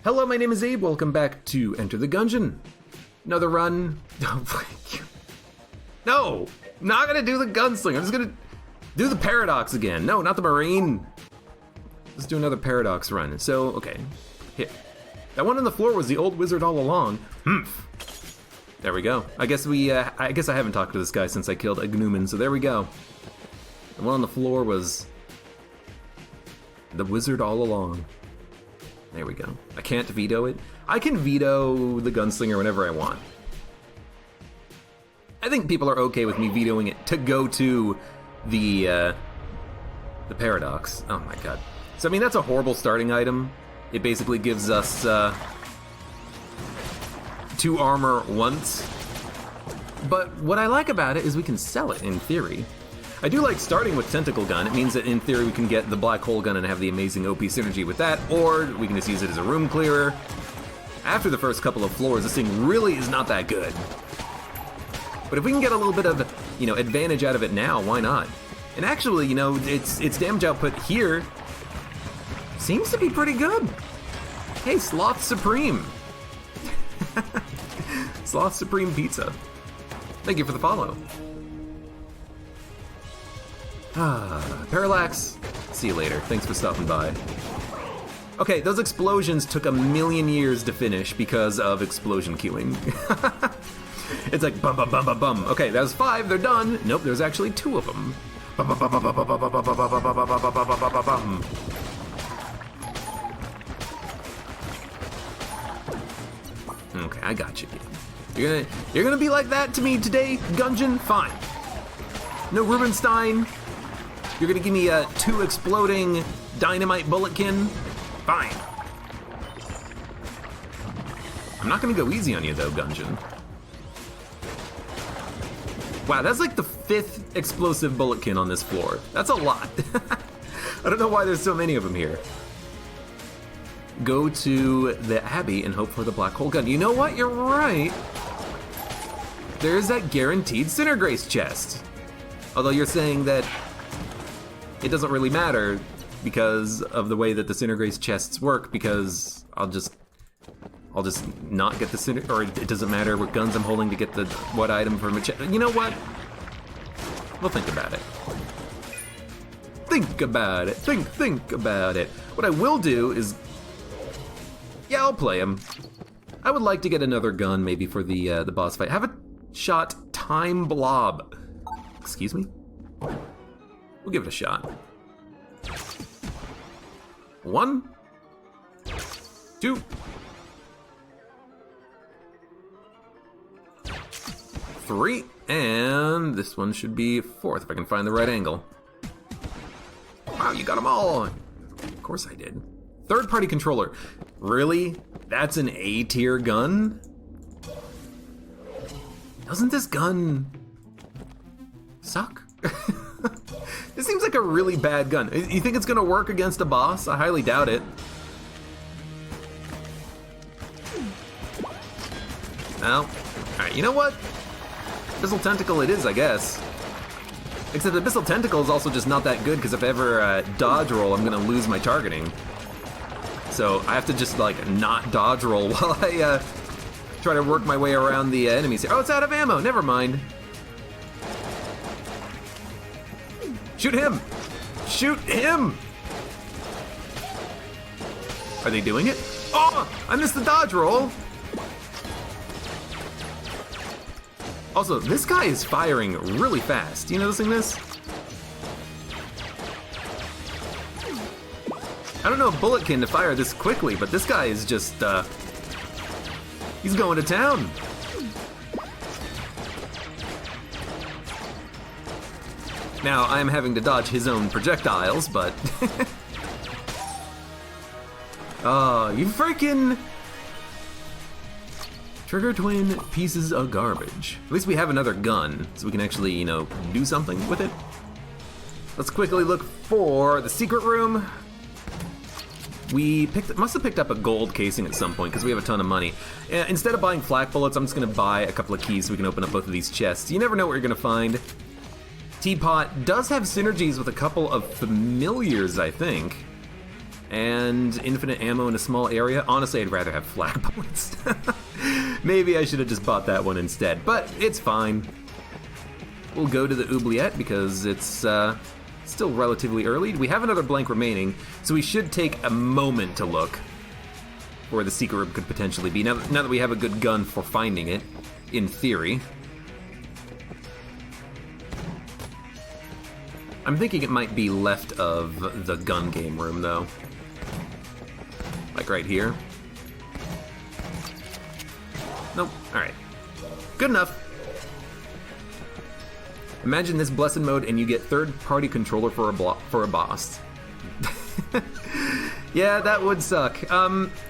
Hello, my name is Abe. Welcome back to Enter the Gungeon. Another run. No, not gonna do the gunslinger. I'm just gonna do the paradox again. No, not the marine. Let's do another paradox run. So, okay, here. That one on the floor was the old wizard all along. There we go. I guess I haven't talked to this guy since I killed Agnumen, so there we go. The one on the floor was the wizard all along. There we go. I can't veto it. I can veto the gunslinger whenever I want. I think people are okay with me vetoing it to go to the paradox. Oh my god. So I mean, that's a horrible starting item. It basically gives us 2 armor once. But what I like about it is we can sell it in theory. I do like starting with Tentacle Gun. It means that in theory we can get the Black Hole Gun and have the amazing OP synergy with that, or we can just use it as a room clearer. After the first couple of floors, this thing really is not that good. But if we can get a little bit of, advantage out of it now, why not? And actually, its damage output here seems to be pretty good. Hey, Sloth Supreme. Sloth Supreme Pizza. Thank you for the follow. Parallax, see you later. Thanks for stopping by. Okay, those explosions took 1,000,000 years to finish because of explosion queuing. It's like bum bum bum bum bum. Okay, that was 5, they're done. Nope, there's actually 2 of them. Bum bum bum bum bum bum bum bum bum bum bum bum. Okay, I got you. You're gonna be like that to me today, Gungeon? Fine. No Rubenstein. You're gonna give me 2 exploding dynamite bulletkin? Fine. I'm not gonna go easy on you though, Gungeon. Wow, that's like the 5th explosive bulletkin on this floor. That's a lot. I don't know why there's so many of them here. Go to the Abbey and hope for the Black Hole Gun. You know what? You're right. There's that guaranteed Sinnergrace chest. Although you're saying that it doesn't really matter because of the way that the Sinnergrace chests work, because I'll just not get the or it doesn't matter what guns I'm holding to get the what item from a chest. You know what? We'll think about it. Think about it. Think about it. What I will do is, yeah, I'll play him. I would like to get another gun maybe for the boss fight. Have a shot Time Blob. Excuse me? We'll give it a shot. 1, 2, 3, and this one should be 4th if I can find the right angle. Wow, you got them all. Of course I did. 3rd-party controller. Really? That's an A-tier gun? Doesn't this gun suck? This seems like a really bad gun. You think it's gonna work against a boss? I highly doubt it. Well, alright, you know what? Abyssal Tentacle it is, I guess. Except Abyssal Tentacle is also just not that good, because if I ever dodge roll, I'm gonna lose my targeting. So I have to just not dodge roll while I try to work my way around the enemies here. Oh, it's out of ammo, never mind. Shoot him! Shoot him! Are they doing it? Oh, I missed the dodge roll. Also, this guy is firing really fast. You noticing this? I don't know if Bulletkin to fire this quickly, but this guy is just, he's going to town. Now, I'm having to dodge his own projectiles, but... Oh, you freaking... Trigger twin pieces of garbage. At least we have another gun, so we can actually, do something with it. Let's quickly look for the secret room. We must have picked up a gold casing at some point because we have a ton of money. Instead of buying flak bullets, I'm just gonna buy a couple of keys so we can open up both of these chests. You never know what you're gonna find. Teapot does have synergies with a couple of familiars, I think. And infinite ammo in a small area. Honestly, I'd rather have flag bullets. Maybe I should have just bought that one instead, but it's fine. We'll go to the oubliette because it's still relatively early. We have another blank remaining, so we should take a moment to look where the secret room could potentially be. Now that we have a good gun for finding it, in theory. I'm thinking it might be left of the gun game room, though. Like right here. Nope. Alright. Good enough. Imagine this blessed mode and you get third-party controller for a boss. Yeah, that would suck.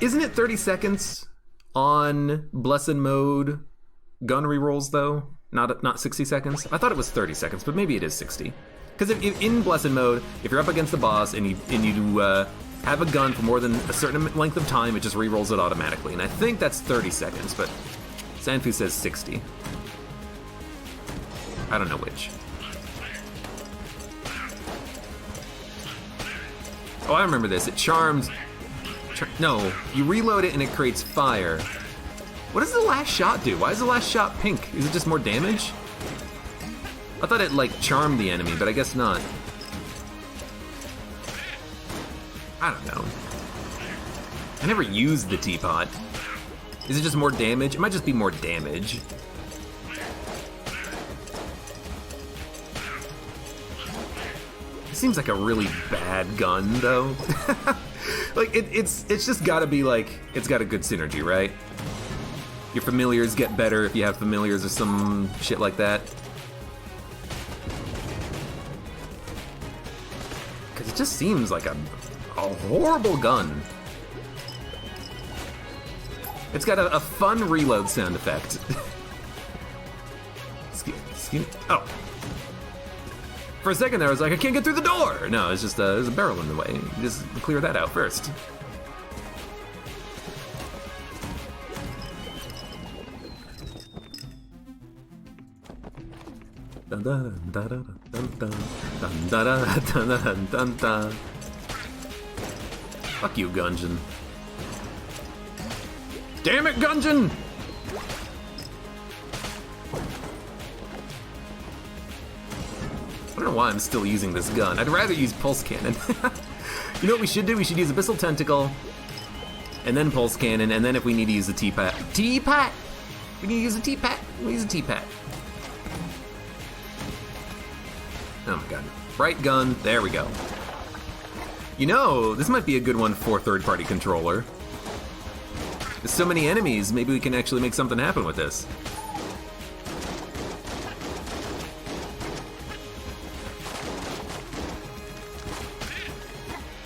Isn't it 30 seconds on blessed mode gun rerolls, though? Not 60 seconds? I thought it was 30 seconds, but maybe it is 60. Because if in blessed mode, if you're up against the boss and you have a gun for more than a certain length of time, it just rerolls it automatically. And I think that's 30 seconds, but Sanfu says 60. I don't know which. Oh, I remember this. It charms... No, you reload it and it creates fire. What does the last shot do? Why is the last shot pink? Is it just more damage? I thought it, like, charmed the enemy, but I guess not. I don't know. I never used the teapot. Is it just more damage? It might just be more damage. It seems like a really bad gun, though. Like, it's just gotta be, like, it's got a good synergy, right? Your familiars get better if you have familiars or some shit like that. Because it just seems like a horrible gun. It's got a fun reload sound effect. Excuse me. Oh. For a second there, I was like, I can't get through the door! No, it's just there's a barrel in the way. You just clear that out first. Dun dun dun dun dun dun dun dun dun dun dun. Fuck you, Gungeon. Damn it, Gungeon! I don't know why I'm still using this gun. I'd rather use pulse cannon. You know what we should do? We should use Abyssal Tentacle, and then pulse cannon, and then if we need to use a teapot. Teapot! We need to use a teapot. We use a teapot. Oh my god. Bright gun. There we go. You know, this might be a good one for third-party controller. There's so many enemies, maybe we can actually make something happen with this.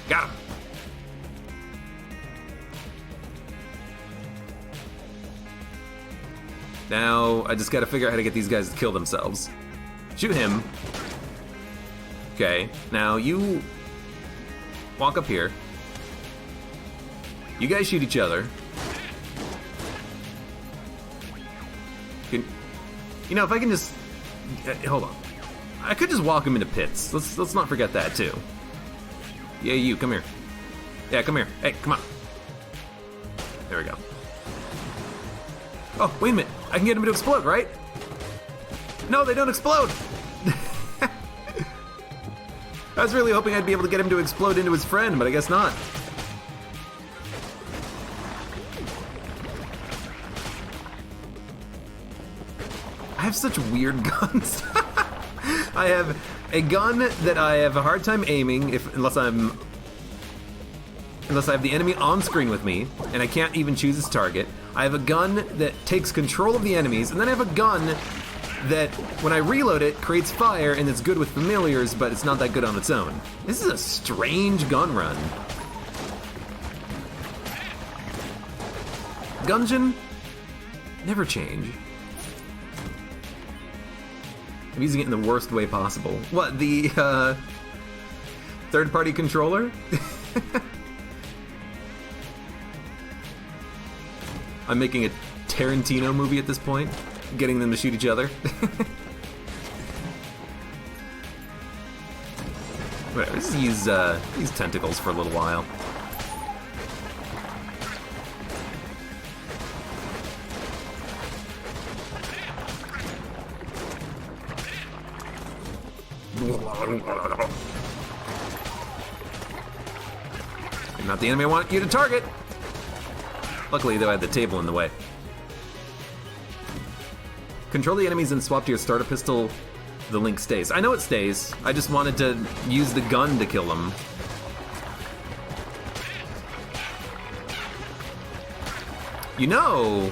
Got him. Now, I just gotta figure out how to get these guys to kill themselves. Shoot him. Okay, now you walk up here. You guys shoot each other. You know, if I can just... hold on. I could just walk him into pits. Let's not forget that, too. Yeah, you, come here. Yeah, come here. Hey, come on. There we go. Oh, wait a minute. I can get him to explode, right? No, they don't explode! I was really hoping I'd be able to get him to explode into his friend, but I guess not. I have such weird guns. I have a gun that I have a hard time aiming unless I have the enemy on screen with me, and I can't even choose its target. I have a gun that takes control of the enemies, and then I have a gun that, when I reload it, creates fire, and it's good with familiars, but it's not that good on its own. This is a strange gun run. Gungeon, never change. I'm using it in the worst way possible. What, the, third-party controller? I'm making a Tarantino movie at this point, getting them to shoot each other. Whatever, let's use these tentacles for a little while. Not the enemy I want you to target. Luckily, though, I had the table in the way. Control the enemies and swap to your starter pistol. The link stays. I know it stays. I just wanted to use the gun to kill them. You know...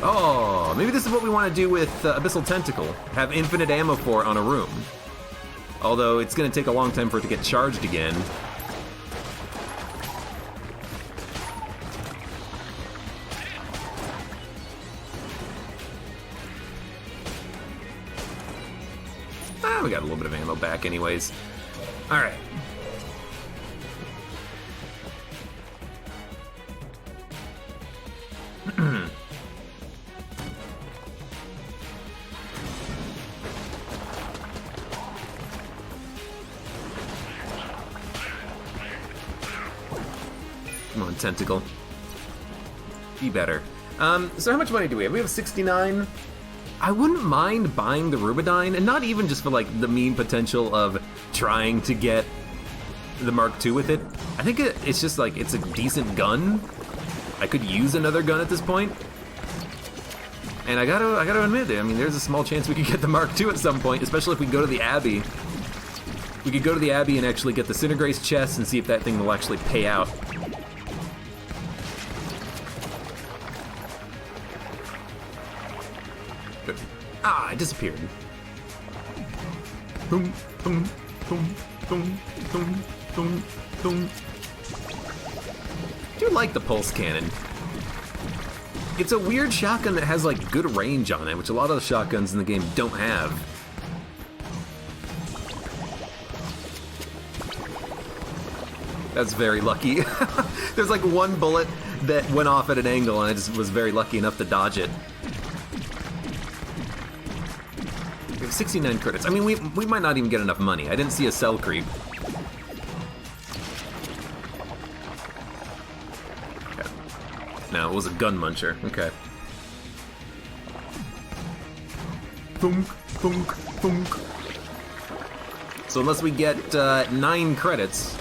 Oh, maybe this is what we want to do with Abyssal Tentacle. Have infinite ammo for it on a room. Although it's going to take a long time for it to get charged again. We got a little bit of ammo back anyways. Alright. Come on, Tentacle. Be better. So how much money do we have? We have 69. I wouldn't mind buying the Rubidyne, and not even just for like the mean potential of trying to get the Mark II with it. I think it's just like, it's a decent gun. I could use another gun at this point. And I gotta admit it, I mean, there's a small chance we could get the Mark II at some point, especially if we go to the Abbey. We could go to the Abbey and actually get the Cindergrace chest and see if that thing will actually pay out. Ah, it disappeared. Boom, boom, boom, boom, boom, boom, boom. I do like the pulse cannon. It's a weird shotgun that has like good range on it, which a lot of the shotguns in the game don't have. That's very lucky. There's like one bullet that went off at an angle and I just was very lucky enough to dodge it. We have 69 credits. I mean, we might not even get enough money. I didn't see a cell creep. Okay. No, it was a gun muncher. Okay. Thunk, thunk, thunk. So unless we get 9 credits,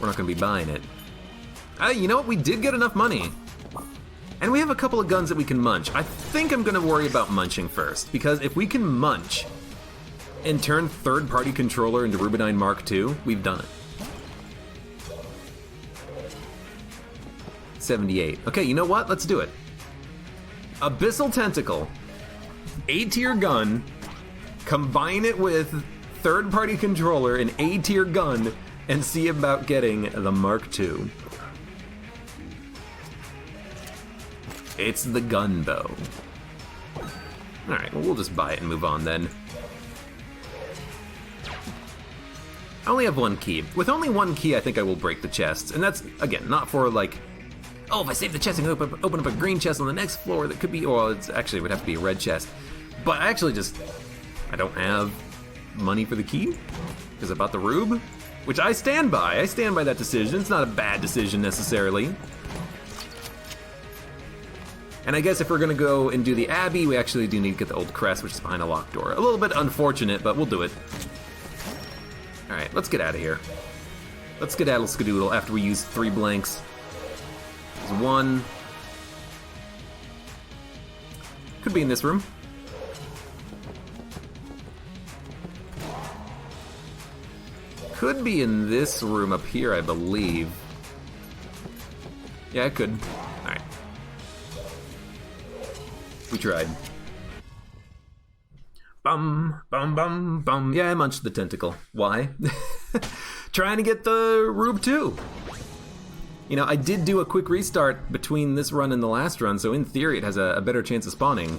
we're not gonna be buying it. You know what? We did get enough money. And we have a couple of guns that we can munch. I think I'm gonna worry about munching first, because if we can munch and turn third-party controller into Rubidyne Mark II, we've done it. 78. Okay, you know what? Let's do it. Abyssal Tentacle, A-tier gun, combine it with third-party controller, an A-tier gun, and see about getting the Mark II. It's the gun, though. Alright, well, we'll just buy it and move on then. I only have 1 key. With only 1 key, I think I will break the chests. And that's, again, not for, like, oh, if I save the chest, I can open up a green chest on the next floor that could be, well, it's actually, it would have to be a red chest. But I actually just, I don't have money for the key, because I bought the Rube, which I stand by. I stand by that decision. It's not a bad decision, necessarily. And I guess if we're gonna go and do the Abbey, we actually do need to get the old crest, which is behind a locked door. A little bit unfortunate, but we'll do it. Alright, let's get out of here. Let's skedaddle skadoodle after we use 3 blanks. There's 1. Could be in this room. Could be in this room up here, I believe. Yeah, it could. Alright. We tried. Bum, bum, bum, bum. Yeah, I munched the tentacle. Why? Trying to get the Rube too. You know, I did do a quick restart between this run and the last run, so in theory it has a better chance of spawning.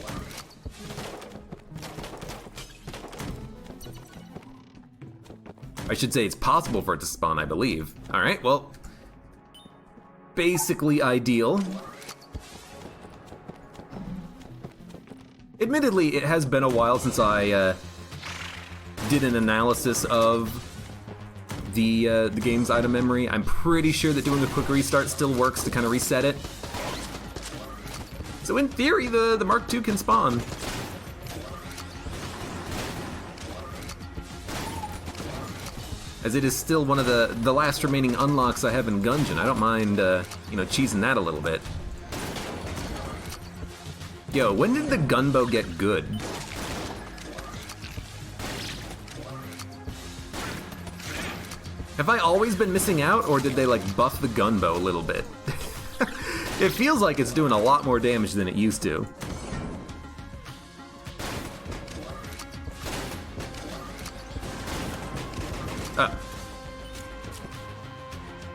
I should say it's possible for it to spawn, I believe. Alright, well, basically ideal. Admittedly, it has been a while since I did an analysis of the game's item memory. I'm pretty sure that doing a quick restart still works to kind of reset it. So in theory, the Mark II can spawn. as it is still one of the last remaining unlocks I have in Gungeon. I don't mind, you know, cheesing that a little bit. Yo, when did the gunbow get good? Have I always been missing out, or did they, like, buff the gunbow a little bit? It feels like it's doing a lot more damage than it used to.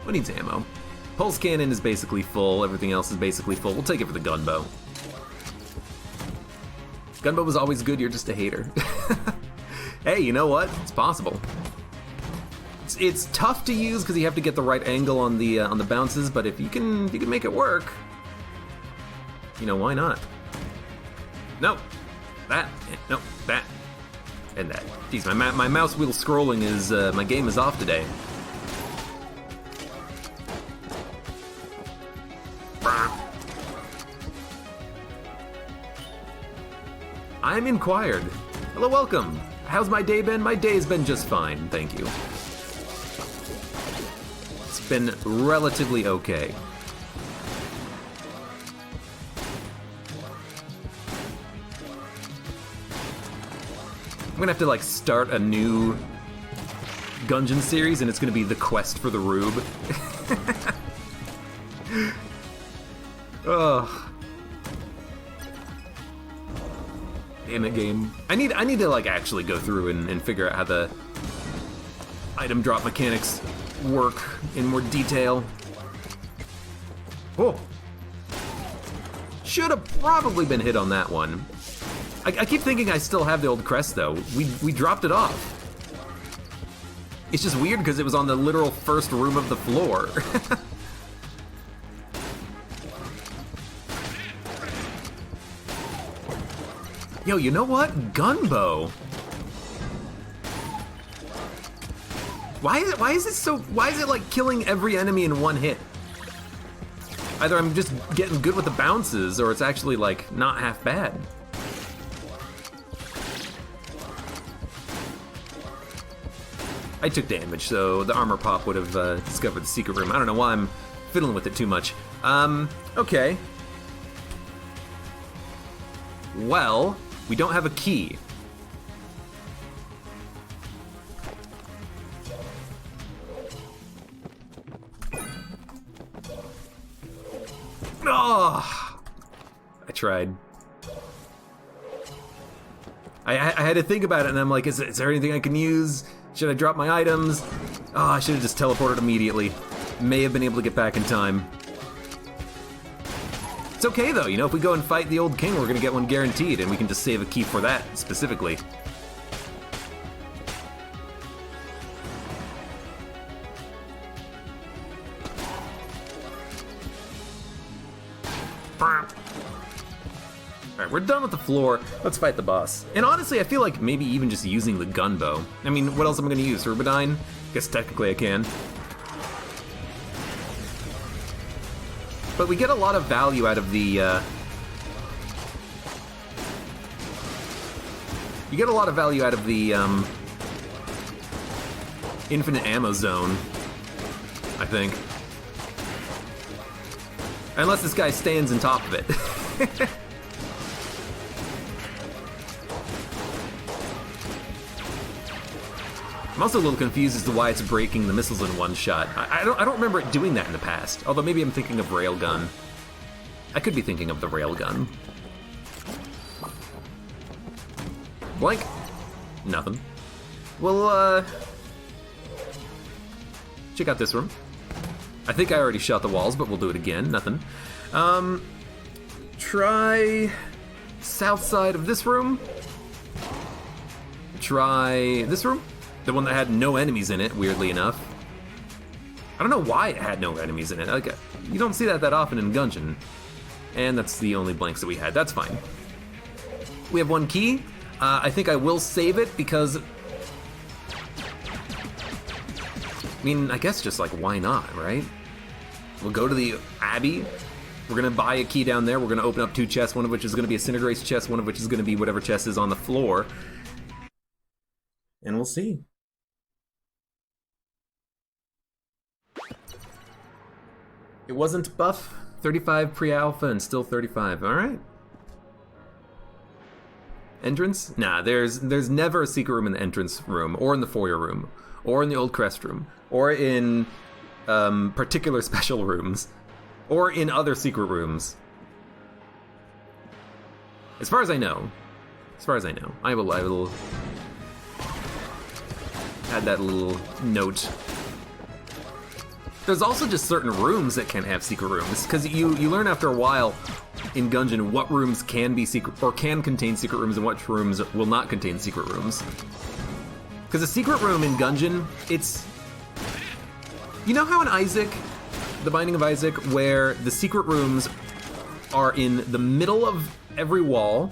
Who needs ammo? Pulse cannon is basically full, everything else is basically full. We'll take it for the gunbow. Gunbow was always good, you're just a hater. Hey, you know what? It's possible. It's tough to use because you have to get the right angle on the bounces, but if you can make it work, you know, why not? No, that, no, that, and that. Jeez, my mouse wheel scrolling is my game is off today. I'm inquired. Hello, welcome. How's my day been? My day's been just fine, thank you. It's been relatively okay. I'm gonna have to, like, start a new Gungeon series, and it's gonna be the quest for the Rube. Ugh. Damn it, game. I need to, like, actually go through and figure out how the item drop mechanics work in more detail. Oh. Should have probably been hit on that one. I keep thinking I still have the old crest, though. We dropped it off. It's just weird because it was on the literal first room of the floor. Yo, you know what? Gunbow. Why is it like killing every enemy in one hit? Either I'm just getting good with the bounces, or it's actually, like, not half bad. I took damage, so the armor pop would have discovered the secret room. I don't know why I'm fiddling with it too much. Okay. Well, we don't have a key. Oh, I tried. I had to think about it, and I'm like, is there anything I can use? Should I drop my items? Oh, I should have just teleported immediately. May have been able to get back in time. It's okay though, you know, if we go and fight the old king, we're gonna get one guaranteed, and we can just save a key for that, specifically. Alright, we're done with the floor. Let's fight the boss. And honestly, I feel like maybe even just using the gunbow. I mean, what else am I gonna use? Rubidine? Guess technically I can. But we get a lot of value out of the, you get a lot of value out of the, infinite ammo zone, I think. Unless this guy stands on top of it. I'm also a little confused as to why it's breaking the missiles in one shot. I don't remember it doing that in the past. Although maybe I'm thinking of railgun. I could be thinking of the railgun. Blank. Nothing. Well, check out this room. I think I already shot the walls, but we'll do it again. Nothing. Try south side of this room. Try this room. The one that had no enemies in it, weirdly enough. I don't know why it had no enemies in it. Like, you don't see that often in Gungeon. And that's the only blanks that we had. That's fine. We have one key. I think I will save it because... I mean, I guess just like, why not, right? We'll go to the Abbey. We're gonna buy a key down there. We're gonna open up 2 chests, one of which is gonna be a Cindergrace chest, one of which is gonna be whatever chest is on the floor. And we'll see. It wasn't buff. 35 pre-alpha and still 35. All right. Entrance? Nah, there's never a secret room in the entrance room, or in the foyer room, or in the old crest room, or in particular special rooms, or in other secret rooms. As far as I know. I will add that little note. There's also just certain rooms that can have secret rooms, because you learn after a while in Gungeon what rooms can be secret, or can contain secret rooms, and what rooms will not contain secret rooms. Because a secret room in Gungeon, it's... You know how in Isaac, The Binding of Isaac, where the secret rooms are in the middle of every wall,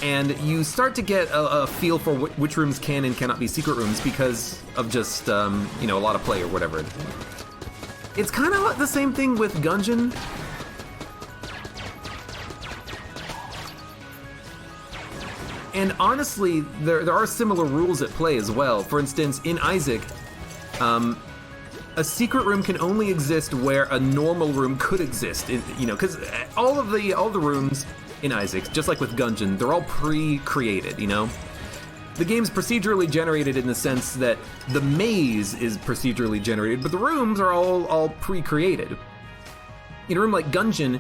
and you start to get a feel for which rooms can and cannot be secret rooms because of just, a lot of play or whatever. It's kind of the same thing with Gungeon. And honestly, there are similar rules at play as well. For instance, in Isaac, a secret room can only exist where a normal room could exist. Because all the rooms in Isaac, just like with Gungeon, they're all pre-created, The game's procedurally generated in the sense that the maze is procedurally generated, but the rooms are all pre-created. In a room like Gungeon,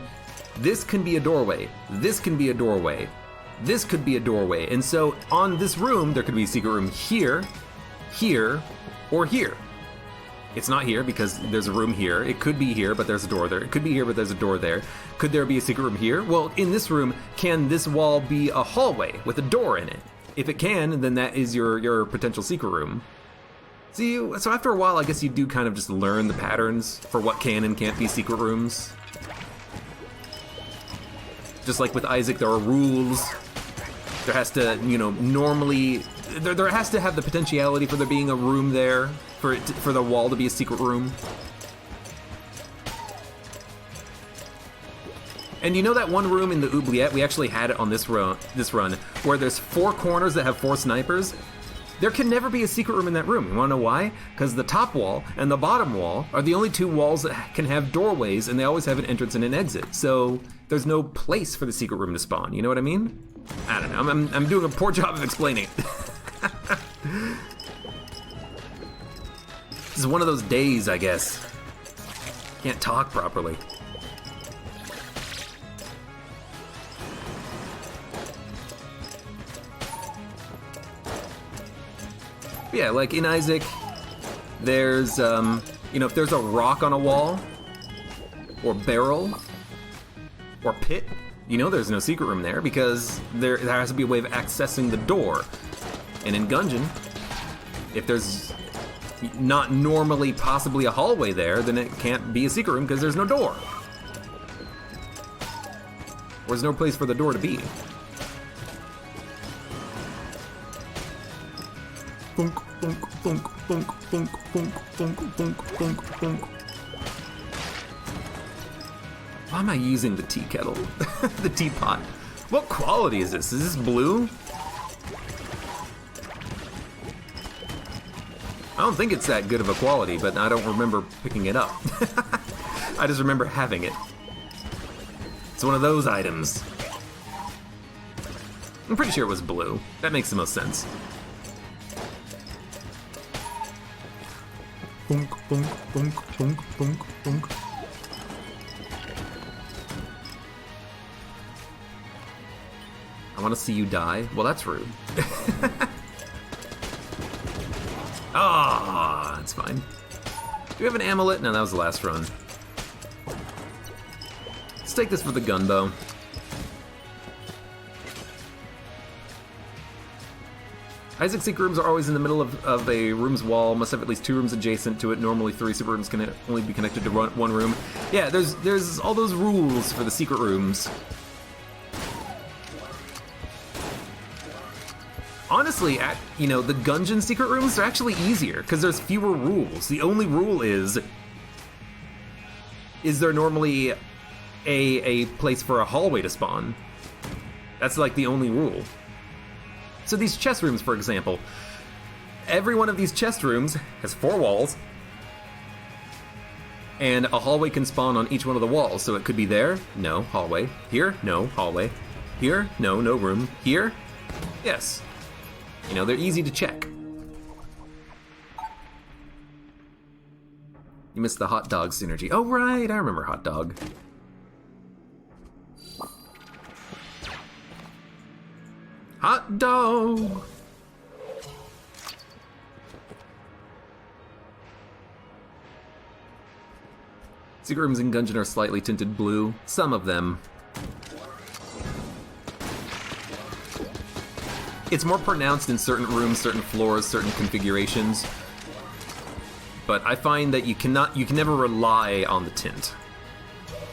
this can be a doorway, this can be a doorway, this could be a doorway, and so on this room, there could be a secret room here, here, or here. It's not here because there's a room here. It could be here, but there's a door there. It could be here, but there's a door there. Could there be a secret room here? Well, in this room, can this wall be a hallway with a door in it? If it can, then that is your potential secret room. So after a while, I guess you do kind of just learn the patterns for what can and can't be secret rooms. Just like with Isaac, there are rules. There has to, normally... There has to have the potentiality for there being a room there, for the wall to be a secret room. And you know that one room in the oubliette, we actually had it on this run, where there's 4 corners that have 4 snipers? There can never be a secret room in that room. You wanna know why? Because the top wall and the bottom wall are the only 2 walls that can have doorways, and they always have an entrance and an exit. So there's no place for the secret room to spawn, you know what I mean? I don't know, I'm doing a poor job of explaining it. This is one of those days, I guess. Can't talk properly. Yeah, like in Isaac, there's, if there's a rock on a wall, or barrel, or pit, there's no secret room there because there has to be a way of accessing the door. And in Gungeon, if there's not normally possibly a hallway there, then it can't be a secret room because there's no door. There's no place for the door to be. Thunk, thunk, thunk, thunk, thunk, thunk, thunk, thunk, thunk, thunk. Why am I using the tea kettle? The teapot. What quality is this? Is this blue? I don't think it's that good of a quality, but I don't remember picking it up. I just remember having it. It's one of those items. I'm pretty sure it was blue. That makes the most sense. Thunk, thunk, thunk, thunk, thunk, thunk. I want to see you die? Well, that's rude. Ah, that's fine. Do we have an amulet? No, that was the last run. Let's take this for the gunbow. Isaac's secret rooms are always in the middle of a room's wall, must have at least 2 rooms adjacent to it. Normally 3 secret rooms can only be connected to one room. Yeah, there's all those rules for the secret rooms. Honestly, the Gungeon secret rooms are actually easier because there's fewer rules. The only rule is there normally a place for a hallway to spawn? That's like the only rule. So these chest rooms, for example, every one of these chest rooms has 4 walls, And a hallway can spawn on each one of the walls, so it could be there, no, hallway. Here, no, hallway. Here, no, no room. Here, yes. You know, they're easy to check. You missed the hot dog synergy. Oh, right, I remember hot dog. Hot dog! Secret rooms in Gungeon are slightly tinted blue. Some of them. It's more pronounced in certain rooms, certain floors, certain configurations. But I find that you can never rely on the tint.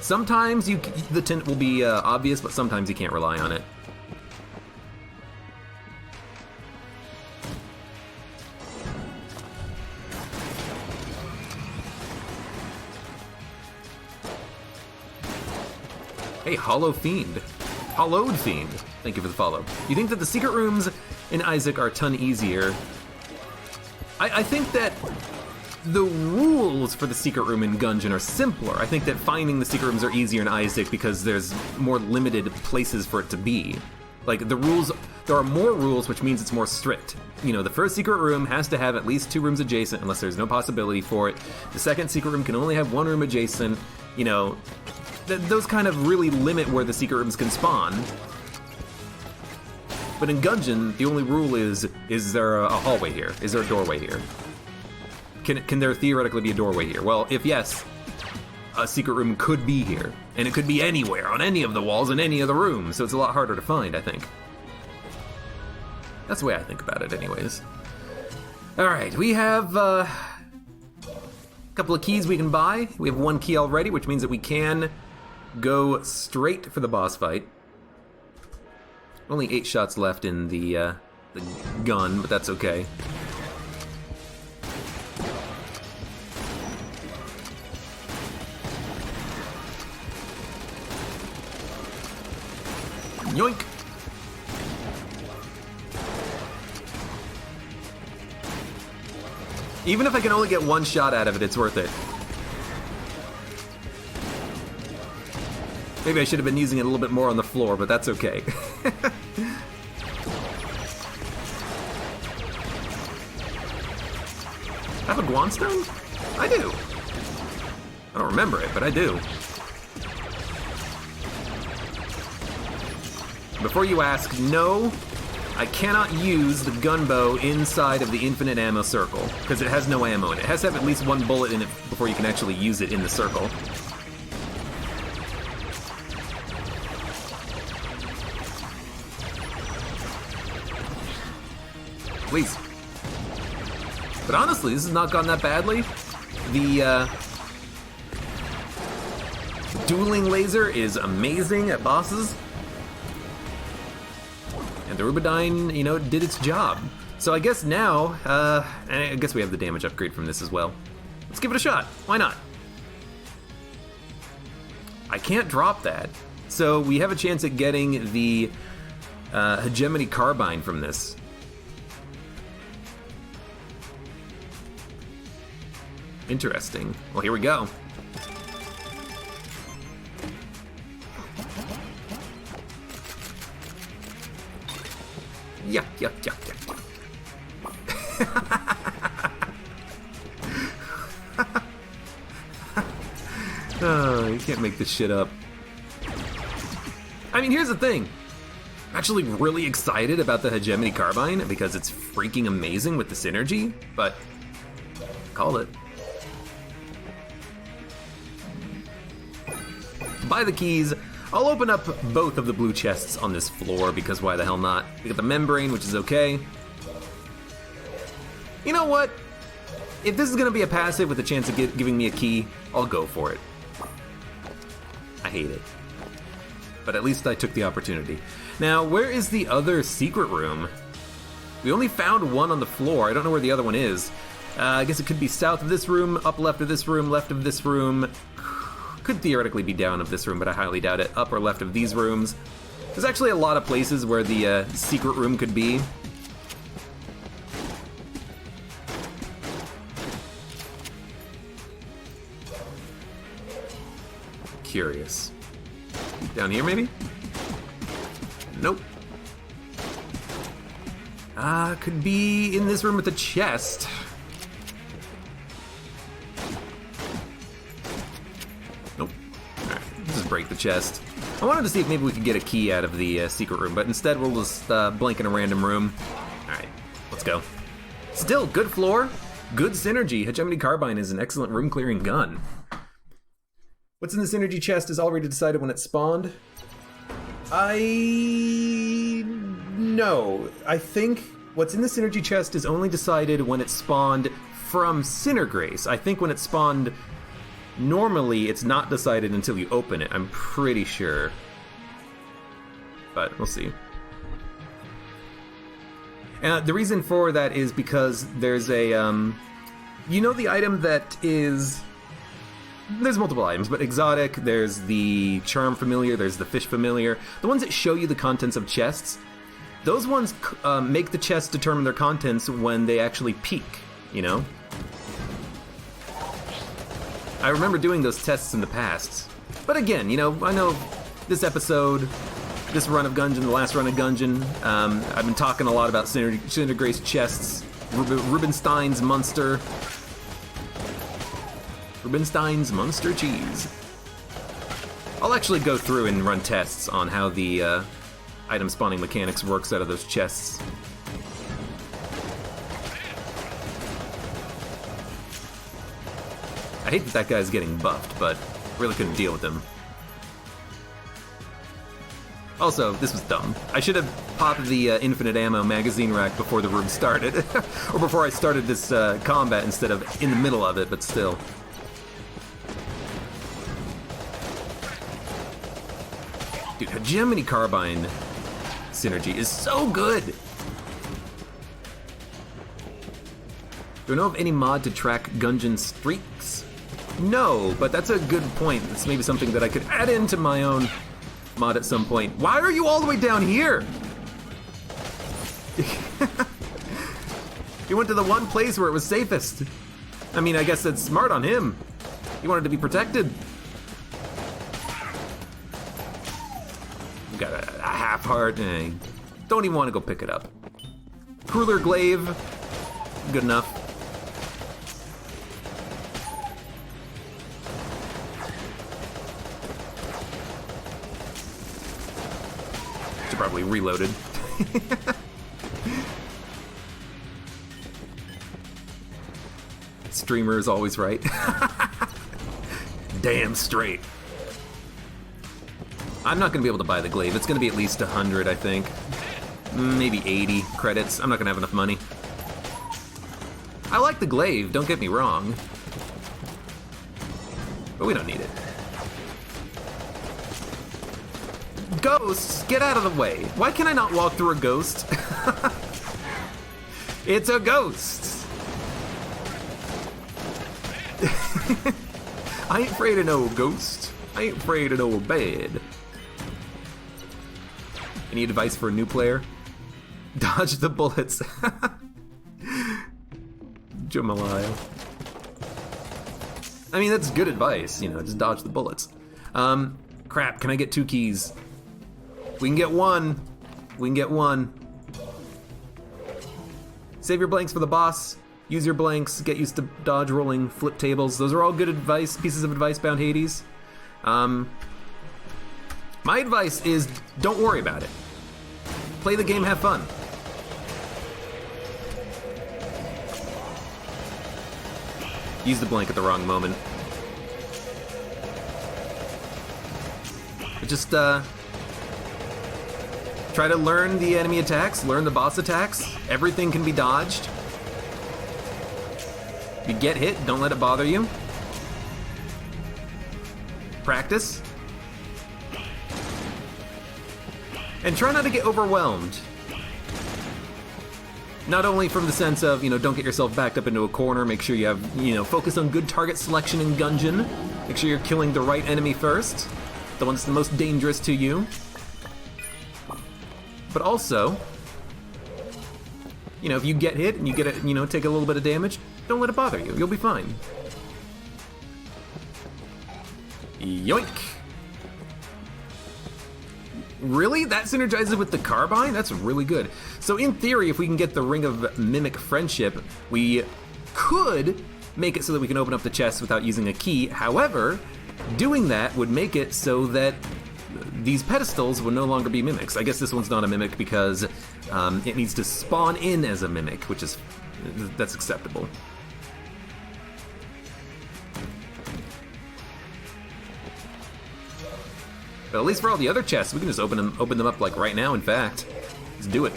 Sometimes the tint will be obvious, but sometimes you can't rely on it. Hey, Hollow Fiend. Hollowed Fiend. Thank you for the follow. You think that the secret rooms in Isaac are a ton easier? I think that the rules for the secret room in Gungeon are simpler. I think that finding the secret rooms are easier in Isaac because there's more limited places for it to be. Like, the rules, there are more rules, which means it's more strict. You know, the first secret room has to have at least 2 rooms adjacent unless there's no possibility for it. The second secret room can only have 1 room adjacent. You know, those kind of really limit where the secret rooms can spawn. But in Gungeon, the only rule is there a hallway here? Is there a doorway here? Can there theoretically be a doorway here? Well, if yes, a secret room could be here. And it could be anywhere, on any of the walls, in any of the rooms, so it's a lot harder to find, I think. That's the way I think about it, anyways. Alright, we have a couple of keys we can buy. We have 1 key already, which means that we can go straight for the boss fight. Only 8 shots left in the gun, but that's okay. Yoink! Even if I can only get 1 shot out of it, it's worth it. Maybe I should have been using it a little bit more on the floor, but that's okay. I have a Guanstone? I do. I don't remember it, but I do. Before you ask, no, I cannot use the gunbow inside of the infinite ammo circle, because it has no ammo in it. It has to have at least 1 bullet in it before you can actually use it in the circle. Please. But honestly, this has not gone that badly. The dueling laser is amazing at bosses. And the Rubidyne, you know, did its job. So I guess now, I guess we have the damage upgrade from this as well. Let's give it a shot. Why not? I can't drop that. So we have a chance at getting the Hegemony Carbine from this. Interesting. Well, here we go. Yeah. Oh, you can't make this shit up. I mean, here's the thing. I'm actually really excited about the Hegemony Carbine because it's freaking amazing with the synergy, but call it. Buy the keys. I'll open up both of the blue chests on this floor because why the hell not? We got the membrane, which is okay. You know what? If this is gonna be a passive with a chance of giving me a key, I'll go for it. I hate it. But at least I took the opportunity. Now, where is the other secret room? We only found 1 on the floor. I don't know where the other one is. I guess it could be south of this room, up left of this room, left of this room. Could theoretically be down of this room, but I highly doubt it. Up or left of these rooms. There's actually a lot of places where the secret room could be. curious. Down here, maybe? Nope. Could be in this room with a chest. Nope. Alright, let's just break the chest. I wanted to see if maybe we could get a key out of the secret room, but instead we'll just blink in a random room. Alright, let's go. Still, good floor, good synergy. Hegemony Carbine is an excellent room-clearing gun. What's in the synergy chest is already decided when it spawned. No. I think what's in the synergy chest is only decided when it spawned from Sinnergrace. I think when it spawned normally, it's not decided until you open it. I'm pretty sure. But we'll see. The reason for that is because there's a, you know the item that is... There's multiple items, but exotic, there's the charm familiar, there's the fish familiar. The ones that show you the contents of chests, those ones make the chests determine their contents when they actually peak, you know? I remember doing those tests in the past. But again, you know, I know this episode, this run of Gungeon, the last run of Gungeon, I've been talking a lot about Sinnergrace chests, Rubinstein's Munster, Rubinstein's Munster Cheese. I'll actually go through and run tests on how the item spawning mechanics works out of those chests. I hate that that guy's getting buffed, but really couldn't deal with him. Also, this was dumb. I should have popped the infinite ammo magazine rack before the room started. Or before I started this combat instead of in the middle of it, but still. Dude, Hegemony Carbine synergy is so good! Do I know of any mod to track Gungeon streaks? No, but that's a good point. It's maybe something that I could add into my own mod at some point. Why are you all the way down here? He went to the one place where it was safest. I mean, I guess that's smart on him. He wanted to be protected. Got a half heart. Don't even want to go pick it up. Crueler Glaive. Good enough. Should probably reloaded. Streamer is always right. Damn straight. I'm not going to be able to buy the glaive. It's going to be at least 100, I think. Maybe 80 credits. I'm not going to have enough money. I like the glaive, don't get me wrong. But we don't need it. Ghosts, get out of the way. Why can I not walk through a ghost? It's a ghost. I ain't afraid of no ghost. I ain't afraid of no bed. Any advice for a new player? Dodge the bullets. Jamalaya. I mean, that's good advice, you know, just dodge the bullets. Crap, can I get 2 keys? We can get 1. We can get 1. Save your blanks for the boss. Use your blanks, get used to dodge rolling, flip tables. Those are all good advice, pieces of advice, Bound Hades. My advice is don't worry about it. Play the game, have fun. Use the blank at the wrong moment. But just try to learn the enemy attacks, learn the boss attacks. Everything can be dodged. If you get hit, don't let it bother you. Practice. And try not to get overwhelmed. Not only from the sense of, you know, don't get yourself backed up into a corner, make sure you have, you know, focus on good target selection in Gungeon. Make sure you're killing the right enemy first, the one that's the most dangerous to you. But also, you know, if you get hit and you get it, you know, take a little bit of damage, don't let it bother you. You'll be fine. Yoink! Really? That synergizes with the carbine? That's really good. So in theory, if we can get the Ring of Mimic Friendship, we could make it so that we can open up the chest without using a key. However, doing that would make it so that these pedestals will no longer be mimics. I guess this one's not a mimic because it needs to spawn in as a mimic, which is, that's acceptable. But at least for all the other chests, we can just open them up like right now, in fact. Let's do it.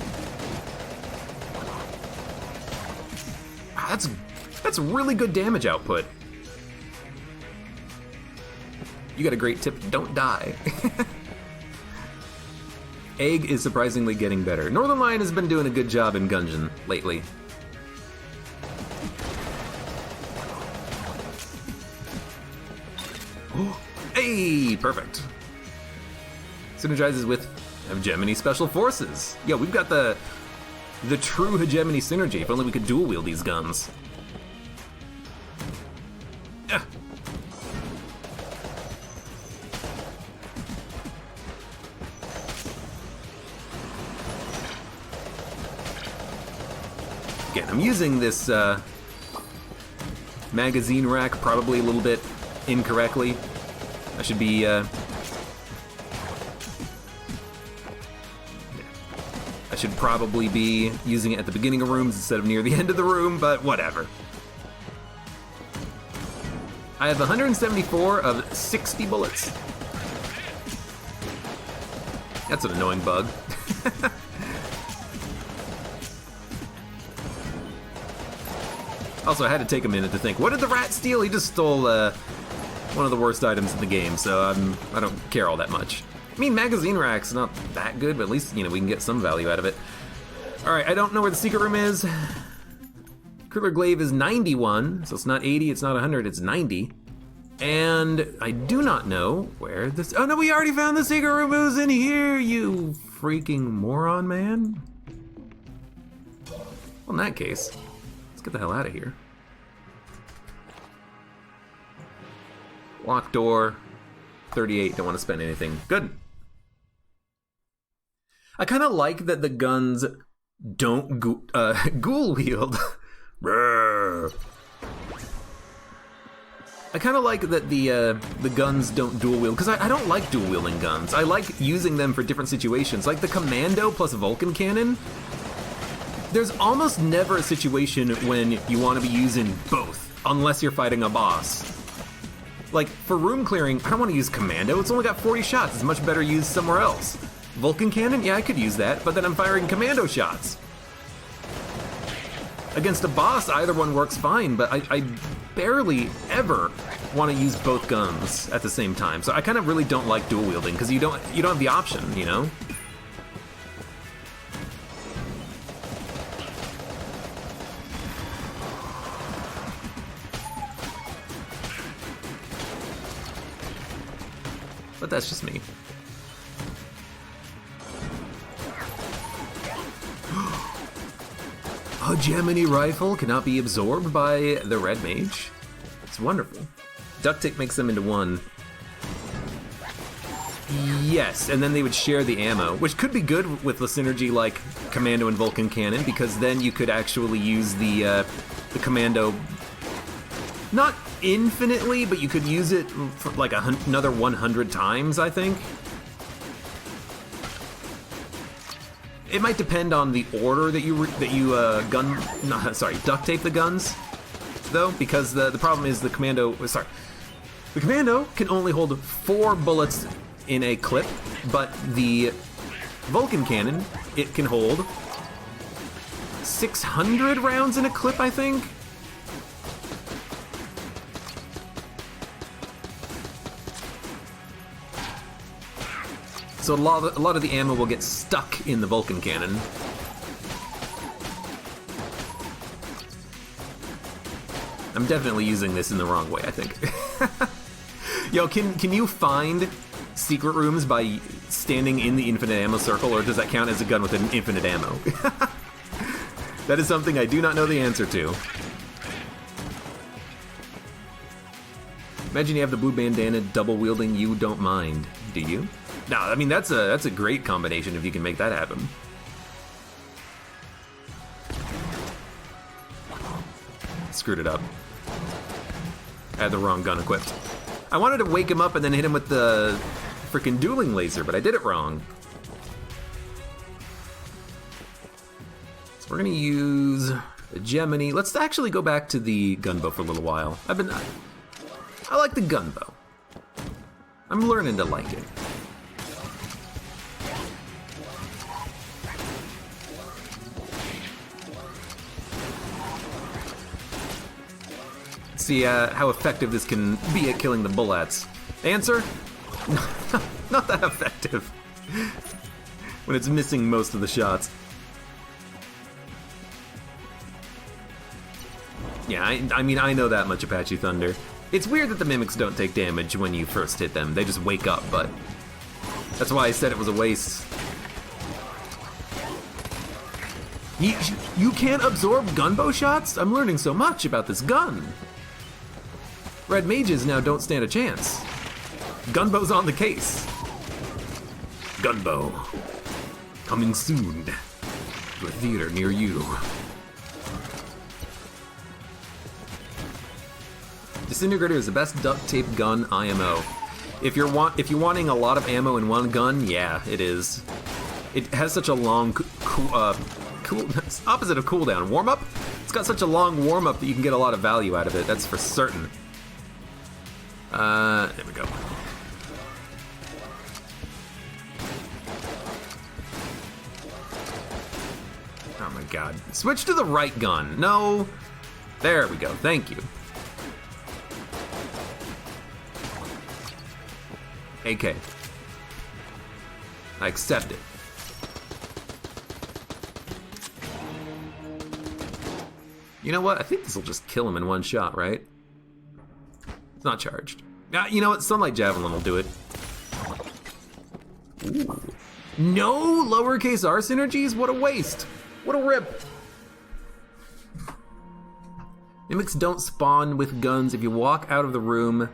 Wow, that's really good damage output. You got a great tip, don't die. Egg is surprisingly getting better. Northern Lion has been doing a good job in Gungeon lately. Hey, perfect. Synergizes with Hegemony Special Forces. Yeah, we've got the true Hegemony synergy. If only we could dual wield these guns. Yeah. Again, I'm using this magazine rack probably a little bit incorrectly. I should be I should probably be using it at the beginning of rooms instead of near the end of the room, but whatever. I have 174 of 60 bullets. That's an annoying bug. Also, I had to take a minute to think, what did the rat steal? He just stole one of the worst items in the game, so I don't care all that much. I mean, magazine rack's not that good, but at least, you know, we can get some value out of it. Alright, I don't know where the secret room is. Kriller Glaive is 91, so it's not 80, it's not 100, it's 90. And I do not know where this... Oh no, we already found the secret room. It was in here, you freaking moron, man. Well, in that case, let's get the hell out of here. Locked door. 38, don't want to spend anything. Good. I kind of like that the guns don't ghoul wield. I kind of like that the guns don't dual wield, because I don't like dual wielding guns. I like using them for different situations. Like the Commando plus Vulcan Cannon, there's almost never a situation when you want to be using both, unless you're fighting a boss. Like, for room clearing, I don't want to use Commando, it's only got 40 shots, it's much better used somewhere else. Vulcan Cannon, yeah, I could use that, but then I'm firing Commando shots. Against a boss, either one works fine, but I barely ever want to use both guns at the same time. So I kind of really don't like dual wielding, because you don't have the option, you know? But that's just me. A Gemini rifle cannot be absorbed by the red mage. It's wonderful. Duct tape makes them into one. Yes, and then they would share the ammo, which could be good with the synergy like Commando and Vulcan Cannon, because then you could actually use the Commando, not infinitely, but you could use it for like another 100 times, I think. It might depend on the order that you duct tape the guns, though, because the problem is the Commando can only hold 4 bullets in a clip, but the Vulcan Cannon, it can hold 600 rounds in a clip, I think. So a lot of the ammo will get stuck in the Vulcan Cannon. I'm definitely using this in the wrong way, I think. Yo, can you find secret rooms by standing in the infinite ammo circle, or does that count as a gun with an infinite ammo? That is something I do not know the answer to. Imagine you have the blue bandana double wielding, you don't mind, do you? No, I mean, that's a great combination if you can make that happen. Screwed it up. I had the wrong gun equipped. I wanted to wake him up and then hit him with the freaking dueling laser, but I did it wrong. So we're gonna use the Gemini. Let's actually go back to the gunbow for a little while. I like the gunbow. I'm learning to like it. See how effective this can be at killing the bullets. Answer? Not that effective. When it's missing most of the shots. Yeah, I mean, I know that much, Apache Thunder. It's weird that the mimics don't take damage when you first hit them. They just wake up, but that's why I said it was a waste. You can't absorb gunbow shots? I'm learning so much about this gun. Red mages now don't stand a chance. Gunbow's on the case. Gunbow. Coming soon to a theater near you. Disintegrator is the best duct tape gun IMO. If you're wanting a lot of ammo in one gun, yeah, it is. It has such a long opposite of cooldown. Warm up? It's got such a long warm up that you can get a lot of value out of it. That's for certain. There we go. Oh my god. Switch to the right gun. No. There we go. Thank you. AK. I accept it. You know what? I think this will just kill him in one shot, right? It's not charged. You know what? Sunlight Javelin will do it. Ooh. No lowercase r synergies? What a waste. What a rip. Mimics don't spawn with guns. If you walk out of the room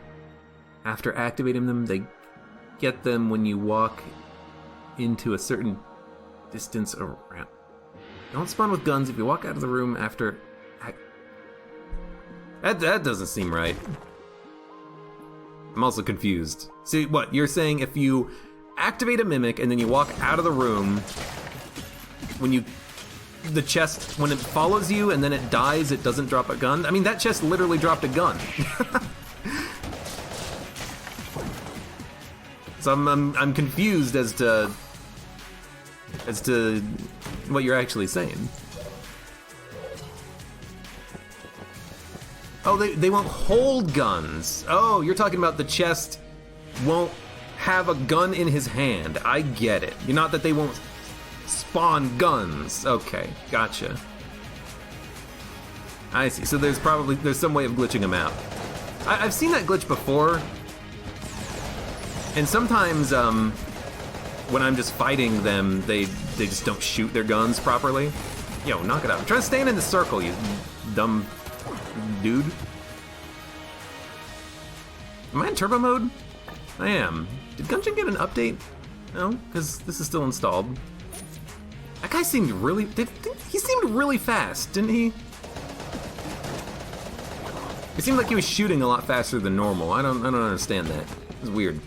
after activating them, they get them when you walk into a certain distance around. Don't spawn with guns if you walk out of the room after... That doesn't seem right. I'm also confused. See, what, you're saying if you activate a mimic and then you walk out of the room, when the chest, when it follows you and then it dies, it doesn't drop a gun? I mean, that chest literally dropped a gun. So I'm confused as to what you're actually saying. Oh, they won't hold guns. Oh, you're talking about the chest won't have a gun in his hand. I get it. Not that they won't spawn guns. Okay, gotcha. I see. So there's some way of glitching them out. I've seen that glitch before. And sometimes when I'm just fighting them, they just don't shoot their guns properly. Yo, knock it out. I'm trying to stand in the circle, you dumb dude. Am I in turbo mode? I am. Did Gungeon get an update? No, because this is still installed. That guy seemed really... he seemed really fast, didn't he? It seemed like he was shooting a lot faster than normal. I don't understand that. It was weird.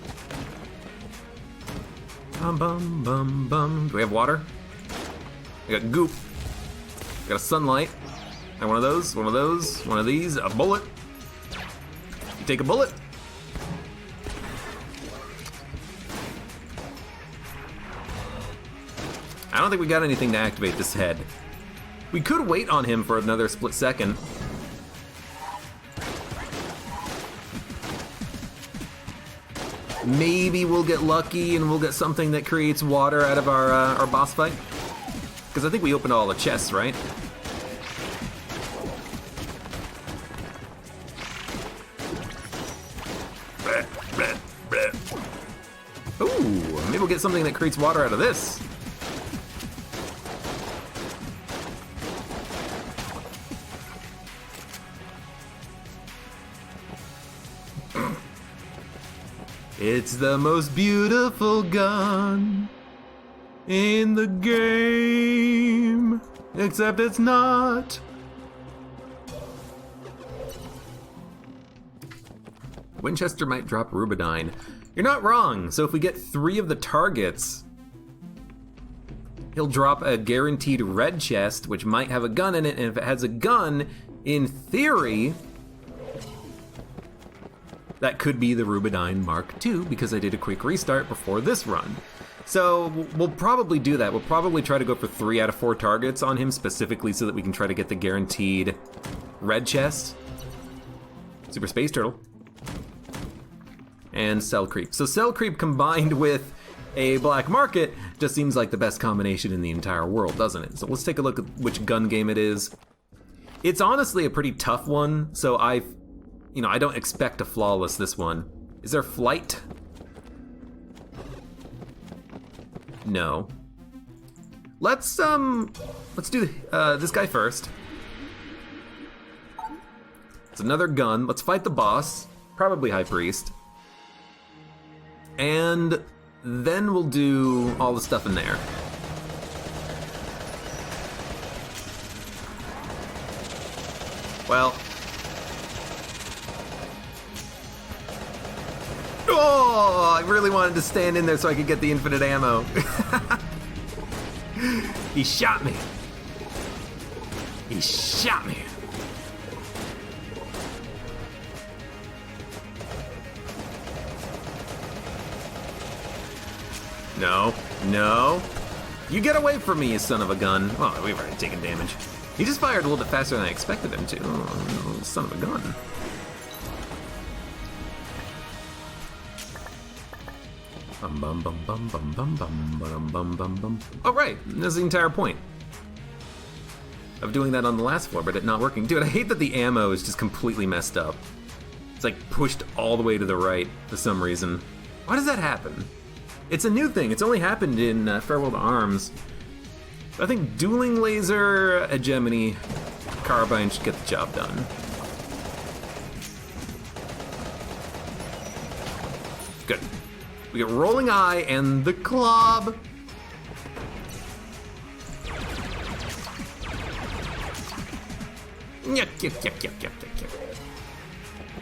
Bum bum bum bum. Do we have water? We got goop. We got a sunlight. And one of those, one of these, a bullet. You take a bullet. I don't think we got anything to activate this head. We could wait on him for another split second. Maybe we'll get lucky and we'll get something that creates water out of our boss fight. Because I think we opened all the chests, right? Ooh, maybe we'll get something that creates water out of this. It's the most beautiful gun in the game, except it's not. Winchester might drop Rubidine. You're not wrong. So if we get 3 of the targets, he'll drop a guaranteed red chest, which might have a gun in it. And if it has a gun, in theory, that could be the Rubidine Mark II, because I did a quick restart before this run. So we'll probably do that. We'll probably try to go for 3 out of 4 targets on him specifically so that we can try to get the guaranteed red chest. Super Space Turtle. And Cell Creep. So Cell Creep combined with a Black Market just seems like the best combination in the entire world, doesn't it? So let's take a look at which gun game it is. It's honestly a pretty tough one, so I don't expect a flawless this one. Is there flight? No. Let's do this guy first. It's another gun. Let's fight the boss, probably High Priest. And then we'll do all the stuff in there. Well. Oh, I really wanted to stand in there so I could get the infinite ammo. He shot me. He shot me. No, no. You get away from me, you son of a gun. Oh, we've already taken damage. He just fired a little bit faster than I expected him to. Oh, no, son of a gun. Bum bum bum bum bum bum bum bum bum bum. Oh right, that's the entire point of doing that on the last floor, but it not working. Dude, I hate that the ammo is just completely messed up. It's like pushed all the way to the right for some reason. Why does that happen? It's a new thing. It's only happened in Farewell to Arms. I think dueling laser, hegemony, carbine should get the job done. Good. We get Rolling Eye and the Club.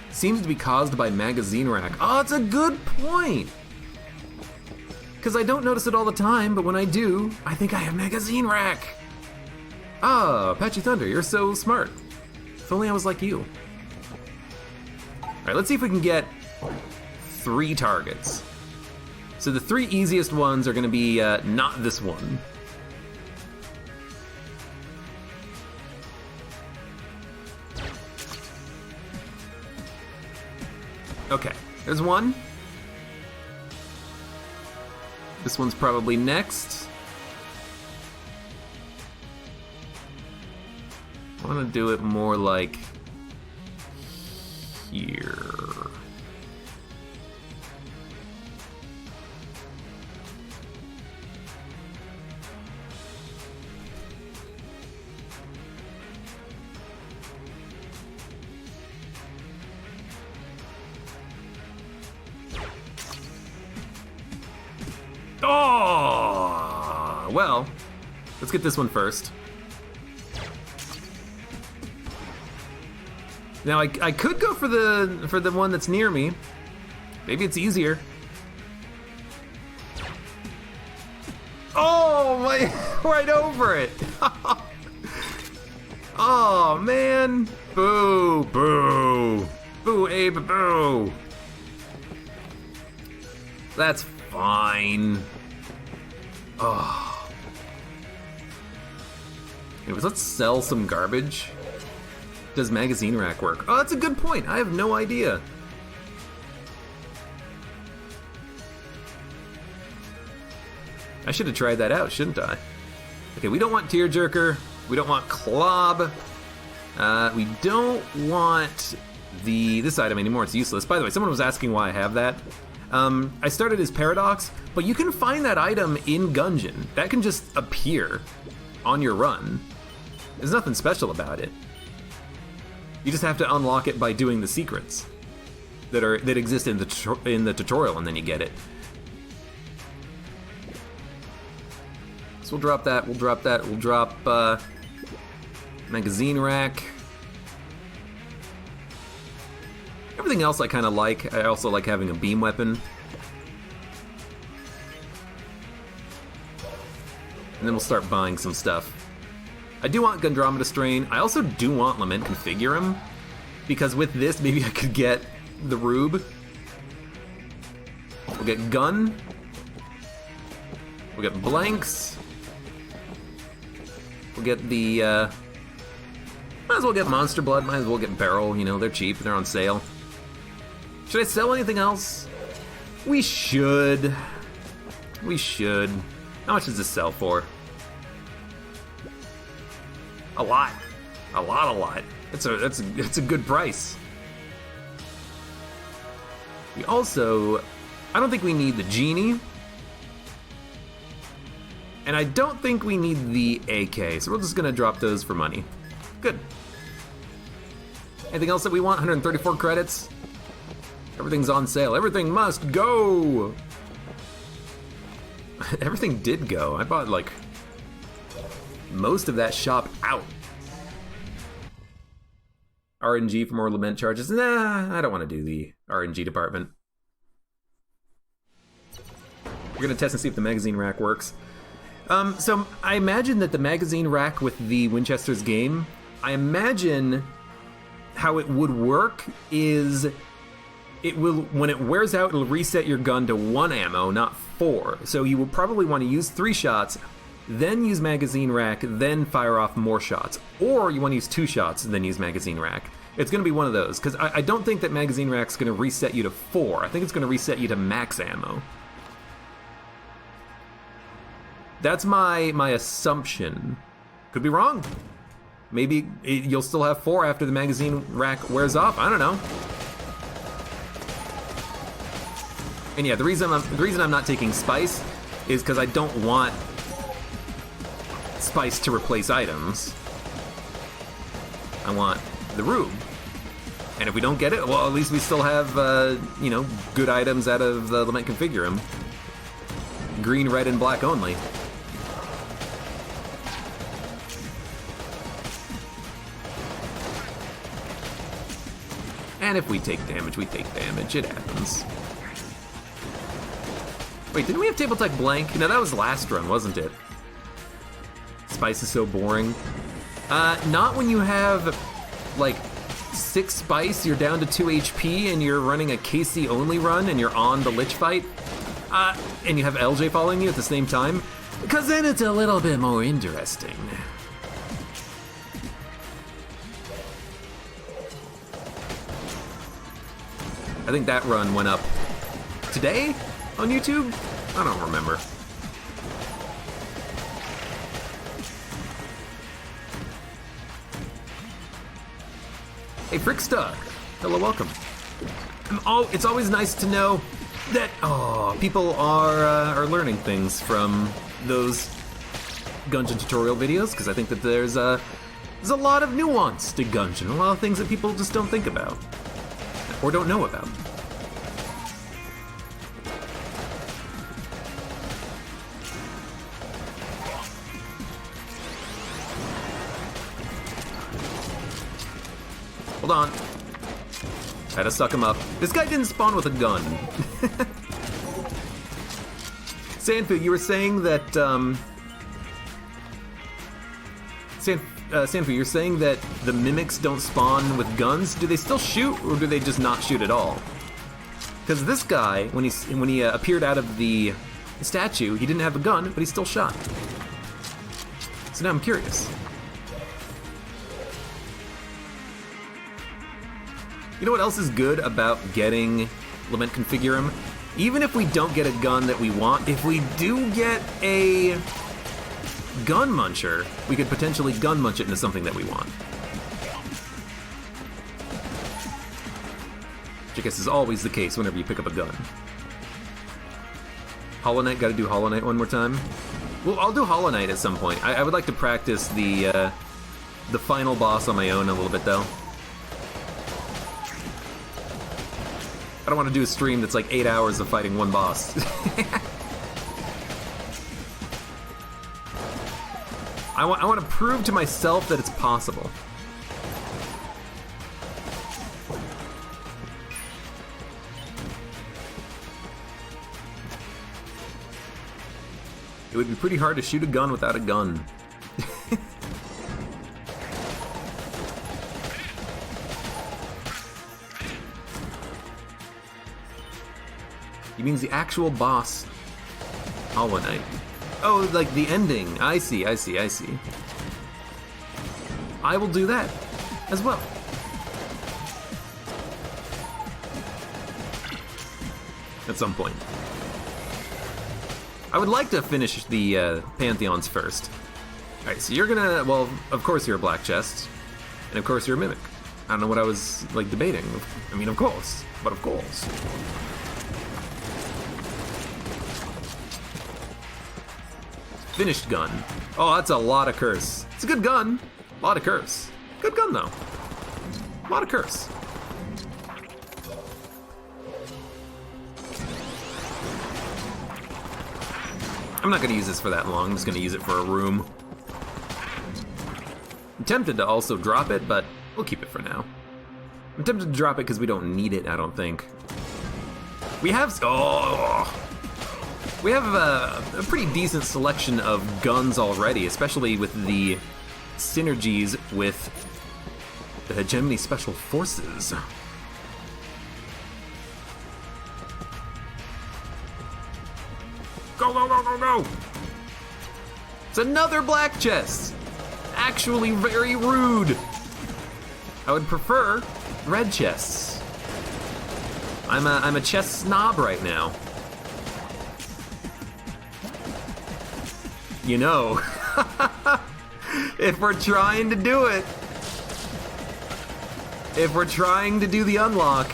Seems to be caused by magazine rack. Oh, it's a good point. Because I don't notice it all the time, but when I do, I think I have magazine rack. Ah, Apache Thunder, you're so smart. If only I was like you. All right, let's see if we can get 3 targets. So the 3 easiest ones are gonna be not this one. Okay, there's one. This one's probably next. I want to do it more like here. Oh, well, let's get this one first. Now I could go for the one that's near me. Maybe it's easier. Oh my, right over it. Oh man, boo, boo, boo, Abe, boo. That's fine. Oh. Anyways, let's sell some garbage. Does magazine rack work? Oh, that's a good point. I have no idea. I should have tried that out, shouldn't I? Okay, we don't want Tearjerker. We don't want Clob. We don't want this item anymore. It's useless. By the way, someone was asking why I have that. I started as Paradox, but you can find that item in Gungeon. That can just appear on your run. There's nothing special about it. You just have to unlock it by doing the secrets. that exist in the tutorial, and then you get it. So we'll drop that. We'll drop that. We'll drop magazine rack. Everything else I kind of like. I also like having a beam weapon. And then we'll start buying some stuff. I do want Gundromeda Strain. I also do want Lament Configurum, because with this, maybe I could get the Rube. We'll get Gun. We'll get Blanks. We'll get the, might as well get Monster Blood, might as well get Barrel, you know, they're cheap, they're on sale. Should I sell anything else? We should. We should. How much does this sell for? A lot. A lot. That's a good price. We also, I don't think we need the Genie. And I don't think we need the AK, so we're just gonna drop those for money. Good. Anything else that we want? 134 credits. Everything's on sale. Everything must go! Everything did go. I bought, like, most of that shop out. RNG for more lament charges. Nah, I don't want to do the RNG department. We're gonna test and see if the magazine rack works. So I imagine that the magazine rack with the Winchester's game, I imagine how it would work is it will, when it wears out, it'll reset your gun to 1 ammo, not 4. So you will probably want to use 3 shots, then use magazine rack, then fire off more shots. Or you want to use 2 shots and then use magazine rack. It's going to be one of those, because I don't think that magazine rack's going to reset you to 4. I think it's going to reset you to max ammo. That's my assumption. Could be wrong. Maybe you'll still have 4 after the magazine rack wears off. I don't know. And yeah, the reason I'm not taking Spice is because I don't want Spice to replace items. I want the Rube. And if we don't get it, well, at least we still have, you know, good items out of the Lament Configurum. Green, red, and black only. And if we take damage, we take damage. It happens. Wait, didn't we have Table Tech Blank? No, that was last run, wasn't it? Spice is so boring. Not when you have, like, 6 Spice, you're down to 2 HP, and you're running a KC only run, and you're on the Lich fight, and you have LJ following you at the same time, because then it's a little bit more interesting. I think that run went up today on YouTube? I don't remember. Hey, Fricksta. Hello, welcome. It's always nice to know that people are learning things from those Gungeon tutorial videos, because I think that there's a lot of nuance to Gungeon, a lot of things that people just don't think about or don't know about. Hold on. Had to suck him up. This guy didn't spawn with a gun. Sanfu, you were saying that, Sanfu, you're saying that the mimics don't spawn with guns? Do they still shoot, or do they just not shoot at all? Because this guy, when he appeared out of the statue, he didn't have a gun, but he still shot. So now I'm curious. You know what else is good about getting Lament Configurum? Even if we don't get a gun that we want, if we do get a gun muncher, we could potentially gun munch it into something that we want. Which I guess is always the case whenever you pick up a gun. Hollow Knight, gotta do Hollow Knight one more time. Well, I'll do Hollow Knight at some point. I would like to practice the final boss on my own a little bit, though. don't want to do a stream that's like 8 hours of fighting one boss. I want to prove to myself that it's possible. It would be pretty hard to shoot a gun without a gun. He means the actual boss Hollow Knight. Oh, like the ending. I see. I will do that as well. At some point. I would like to finish the Pantheons first. Alright, so you're gonna, well, of course you're a black chest. And of course you're a mimic. I don't know what I was, like, debating. I mean, of course. But of course. Finished gun. Oh, that's a lot of curse. It's a good gun. A lot of curse. Good gun, though. A lot of curse. I'm not going to use this for that long. I'm just going to use it for a room. I'm tempted to also drop it, but we'll keep it for now. I'm tempted to drop it because we don't need it, I don't think. We have... Oh! We have a pretty decent selection of guns already, especially with the synergies with the Hegemony Special Forces. Go, go, go, go, go! It's another black chest! Actually very rude. I would prefer red chests. I'm a chest snob right now. You know, if we're trying to do it, if we're trying to do the unlock,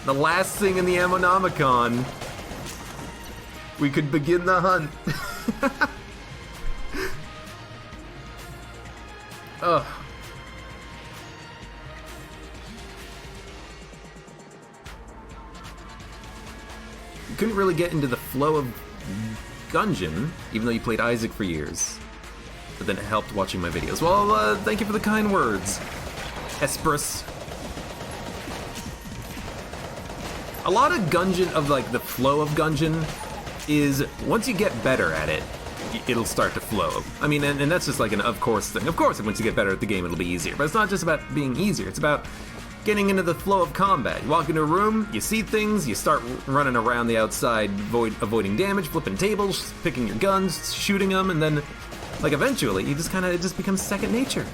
the last thing in the Ammonomicon, we could begin the hunt. Ugh. You couldn't really get into the flow of Gungeon, even though you played Isaac for years. But then it helped watching my videos. Well, thank you for the kind words, Esperus. A lot of Gungeon, of like the flow of Gungeon, is once you get better at it, it'll start to flow. I mean, and that's just like an of course thing. Of course, once you get better at the game, it'll be easier. But it's not just about being easier. It's about getting into the flow of combat. You walk into a room, you see things, you start running around the outside, avoiding damage, flipping tables, picking your guns, shooting them, and then, like, eventually, you just it just becomes second nature.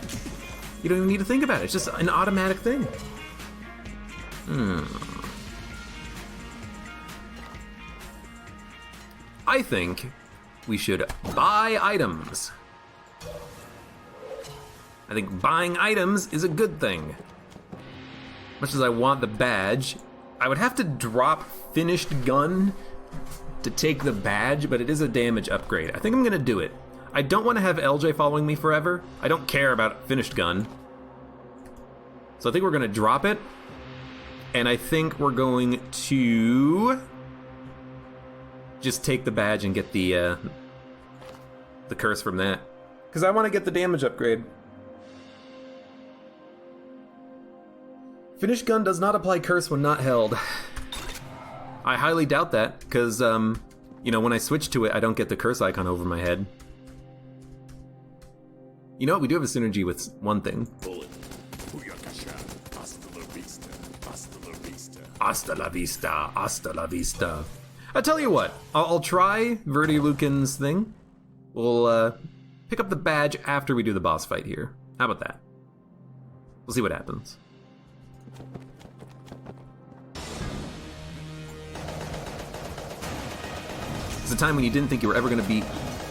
You don't even need to think about it. It's just an automatic thing. I think we should buy items. I think buying items is a good thing. Much as I want the badge, I would have to drop finished gun to take the badge, but it is a damage upgrade. I think I'm gonna do it. I don't want to have LJ following me forever. I don't care about finished gun. So I think we're gonna drop it. And I think we're going to just take the badge and get the curse from that. Because I want to get the damage upgrade. Finished gun does not apply curse when not held. I highly doubt that, because, you know, when I switch to it, I don't get the curse icon over my head. You know what? We do have a synergy with one thing. Hasta la vista, hasta la vista. I'll tell you what, I'll try Verdi Lucan's thing. We'll pick up the badge after we do the boss fight here. How about that? We'll see what happens. It's a time when you didn't think you were ever going to beat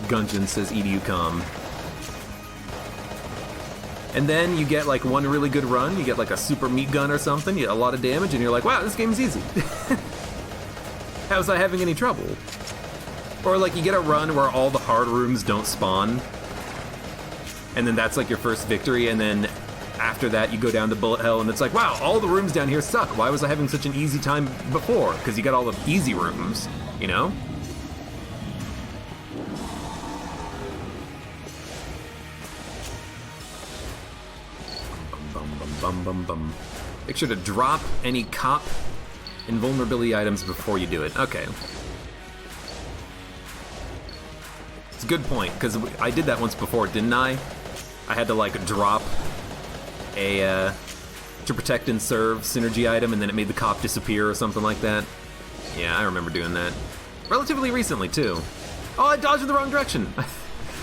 Gungeon, says EduCom. And then you get like one really good run, you get like a super meat gun or something, you get a lot of damage, and you're like, wow, this game's easy. How was I having any trouble? Or like you get a run where all the hard rooms don't spawn, and then that's like your first victory, and then after that, you go down to bullet hell, and it's like, wow, all the rooms down here suck. Why was I having such an easy time before? Because you got all the easy rooms, you know? Bum, bum, bum, bum, bum. Make sure to drop any cop invulnerability items before you do it. Okay. It's a good point, because I did that once before, didn't I? I had to, like, drop a, to protect and serve synergy item, and then it made the cop disappear or something like that. Yeah, I remember doing that. Relatively recently, too. Oh, I dodged in the wrong direction!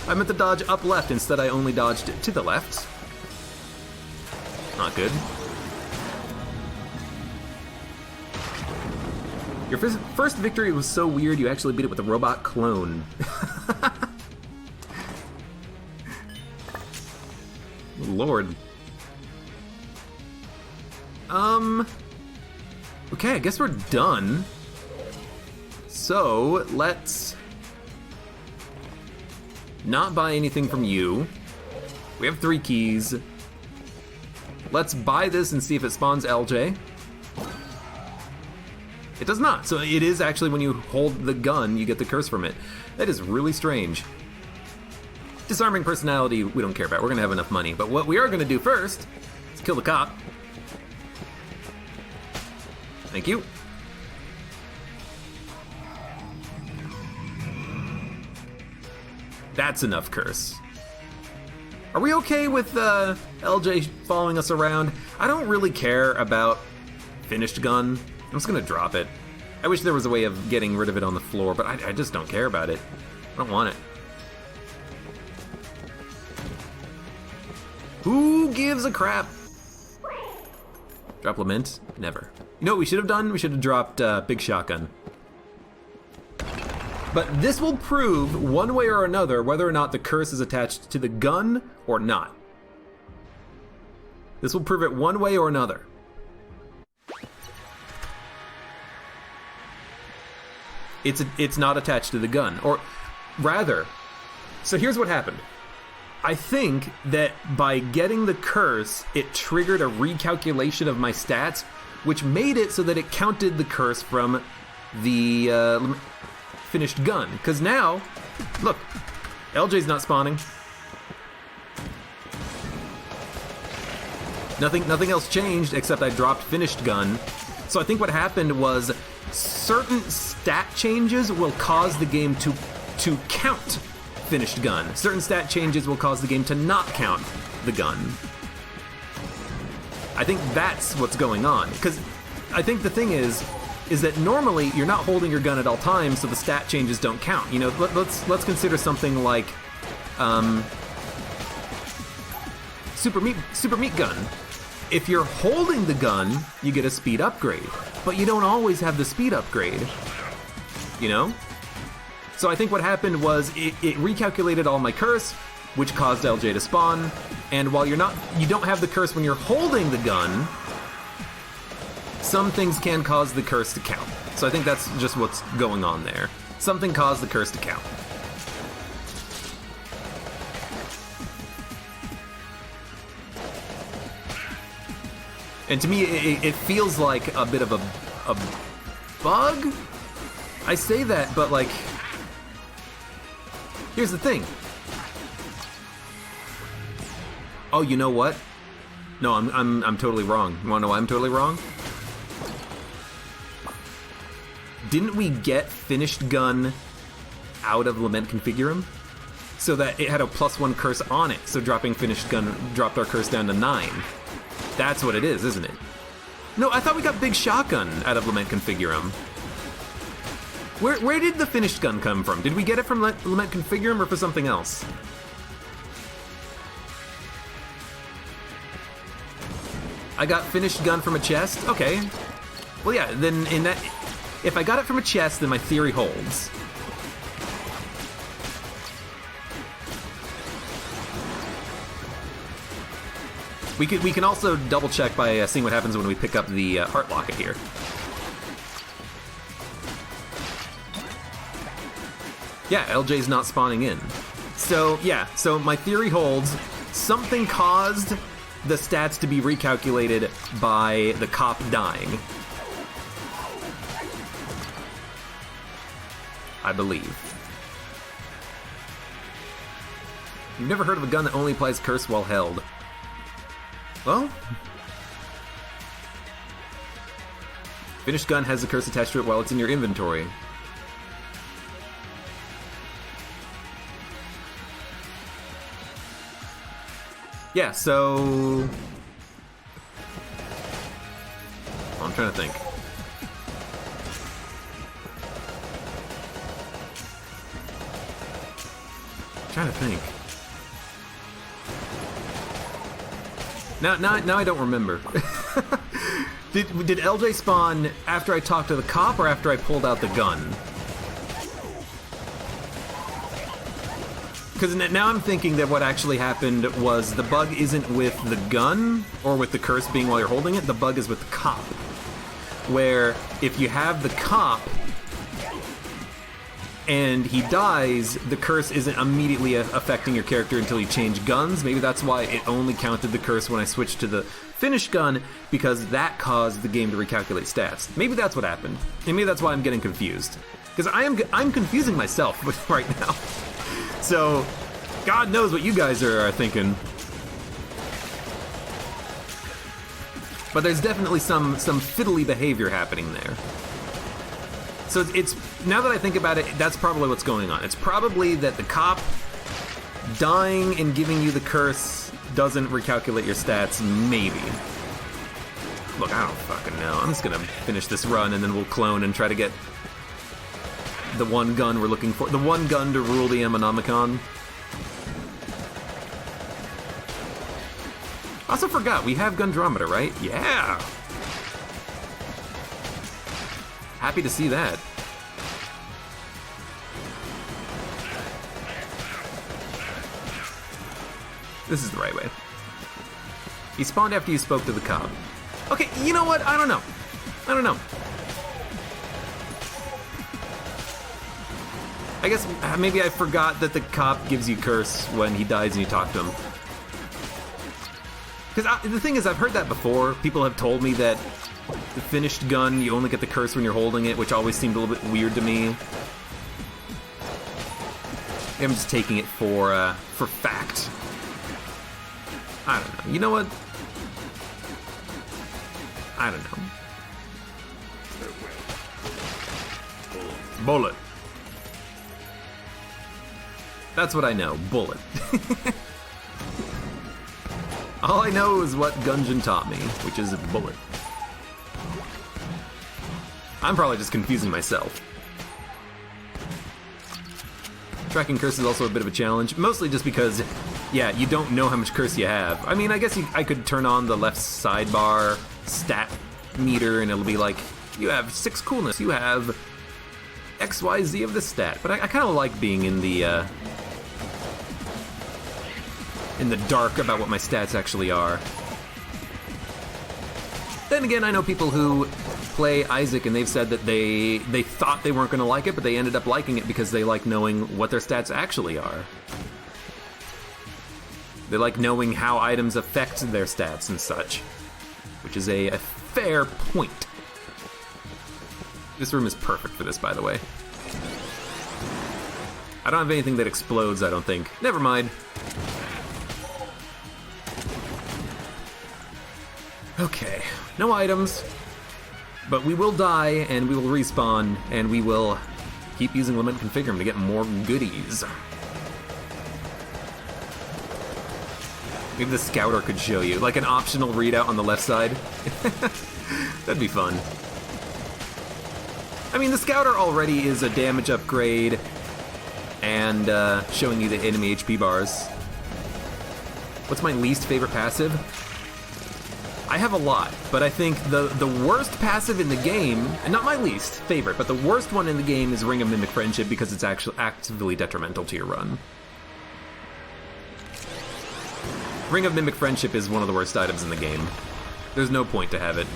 I meant to dodge up left, instead I only dodged to the left. Not good. Your first victory was so weird you actually beat it with a robot clone. Lord. Okay, I guess we're done. So, let's not buy anything from you. We have 3 keys. Let's buy this and see if it spawns LJ. It does not, so it is actually when you hold the gun, you get the curse from it. That is really strange. Disarming personality, we don't care about. We're gonna have enough money. But what we are gonna do first is kill the cop. Thank you. That's enough curse. Are we okay with LJ following us around? I don't really care about finished gun. I'm just gonna drop it. I wish there was a way of getting rid of it on the floor, but I just don't care about it. I don't want it. Who gives a crap? Drop Lament? Never. You know what we should have done? We should have dropped Big Shotgun. But this will prove, one way or another, whether or not the curse is attached to the gun or not. This will prove it one way or another. It's not attached to the gun, or rather, so here's what happened. I think that by getting the curse, it triggered a recalculation of my stats, which made it so that it counted the curse from the finished gun. Because now, look, LJ's not spawning. Nothing else changed except I dropped finished gun. So I think what happened was certain stat changes will cause the game to count finished gun. Certain stat changes will cause the game to not count the gun. I think that's what's going on. Because I think the thing is that normally you're not holding your gun at all times, so the stat changes don't count. You know, let's consider something like Super Meat Gun. If you're holding the gun, you get a speed upgrade, but you don't always have the speed upgrade, you know? So I think what happened was it recalculated all my curse, which caused LJ to spawn, and while you don't have the curse when you're holding the gun, some things can cause the curse to count. So I think that's just what's going on there. Something caused the curse to count. And to me, it feels like a bit of a bug? I say that, but like, here's the thing. Oh, you know what? No, I'm totally wrong. You wanna know why I'm totally wrong? Didn't we get finished gun out of Lament Configurum? So that it had a +1 curse on it, so dropping finished gun dropped our curse down to 9. That's what it is, isn't it? No, I thought we got Big Shotgun out of Lament Configurum. Where did the finished gun come from? Did we get it from Lament Configurum or for something else? I got finished gun from a chest? Okay. Well, yeah, then in that... If I got it from a chest, then my theory holds. We can also double check by seeing what happens when we pick up the heart locket here. Yeah, LJ's not spawning in. So yeah, so my theory holds. Something caused the stats to be recalculated by the cop dying. I believe. You've never heard of a gun that only applies curse while held. Well, finished gun has the curse attached to it while it's in your inventory. Yeah, so... I'm trying to think. Now I don't remember. Did LJ spawn after I talked to the cop or after I pulled out the gun? Because now I'm thinking that what actually happened was the bug isn't with the gun or with the curse being while you're holding it, the bug is with the cop. Where if you have the cop and he dies, the curse isn't immediately affecting your character until you change guns. Maybe that's why it only counted the curse when I switched to the finished gun, because that caused the game to recalculate stats. Maybe that's what happened. And maybe that's why I'm getting confused. Because I'm confusing myself right now. So, God knows what you guys are thinking. But there's definitely some fiddly behavior happening there. So it's now that I think about it, that's probably what's going on. It's probably that the cop dying and giving you the curse doesn't recalculate your stats, maybe. Look, I don't fucking know. I'm just gonna finish this run and then we'll clone and try to get the one gun we're looking for. The one gun to rule the Ammonomicon. Also forgot, we have Gundrometer, right? Yeah! Happy to see that. This is the right way. He spawned after you spoke to the cop. Okay, you know what? I don't know. I guess maybe I forgot that the cop gives you curse when he dies and you talk to him. Because the thing is, I've heard that before. People have told me that the finished gun, you only get the curse when you're holding it, which always seemed a little bit weird to me. I'm just taking it for fact. I don't know. You know what? I don't know. Bullet. That's what I know. Bullet. All I know is what Gungeon taught me, which is a bullet. I'm probably just confusing myself. Tracking curse is also a bit of a challenge, mostly just because, yeah, you don't know how much curse you have. I mean, I guess I could turn on the left sidebar stat meter and it'll be like, you have 6 coolness, you have XYZ of the stat. But I kind of like being in the dark about what my stats actually are. Then again, I know people who play Isaac and they've said that they thought they weren't going to like it, but they ended up liking it because they like knowing what their stats actually are. They like knowing how items affect their stats and such, which is a fair point. This room is perfect for this, by the way. I don't have anything that explodes, I don't think. Never mind. Okay, no items, but we will die, and we will respawn, and we will keep using Lament Configurum to get more goodies. Maybe the Scouter could show you, like an optional readout on the left side. That'd be fun. I mean, the Scouter already is a damage upgrade, and showing you the enemy HP bars. What's my least favorite passive? I have a lot, but I think the worst passive in the game, and not my least favorite, but the worst one in the game is Ring of Mimic Friendship because it's actually actively detrimental to your run. Ring of Mimic Friendship is one of the worst items in the game. There's no point to have it.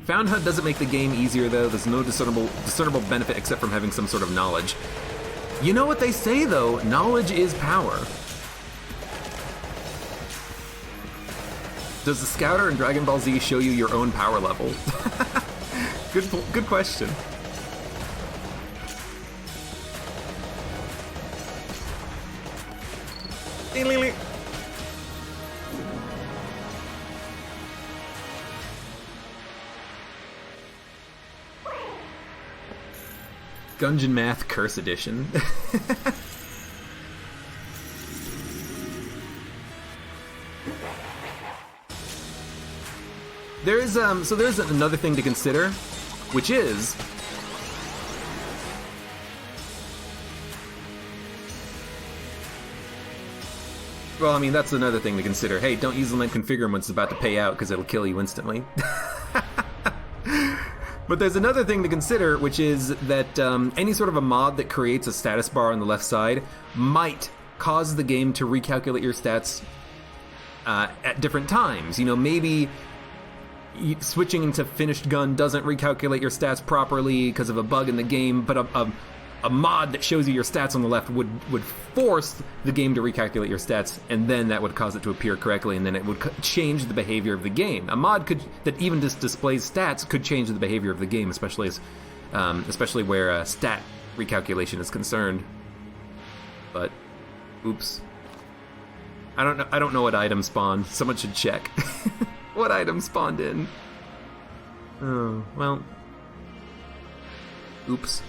Found HUD doesn't make the game easier though. There's no discernible benefit except from having some sort of knowledge. You know what they say, though? Knowledge is power. Does the Scouter in Dragon Ball Z show you your own power level? Good question. Gungeon Math Curse Edition. There's another thing to consider, which is well, I mean, that's another thing to consider. Hey, don't use the lamp configure when it's about to pay out because it'll kill you instantly. But there's another thing to consider, which is that any sort of a mod that creates a status bar on the left side might cause the game to recalculate your stats at different times. You know, maybe switching into finished gun doesn't recalculate your stats properly because of a bug in the game, but a mod that shows you your stats on the left would force the game to recalculate your stats, and then that would cause it to appear correctly, and then it would change the behavior of the game. A mod that even just displays stats could change the behavior of the game, especially where stat recalculation is concerned. But, oops. I don't know what item spawned. Someone should check. What item spawned in? Oh, well. Oops.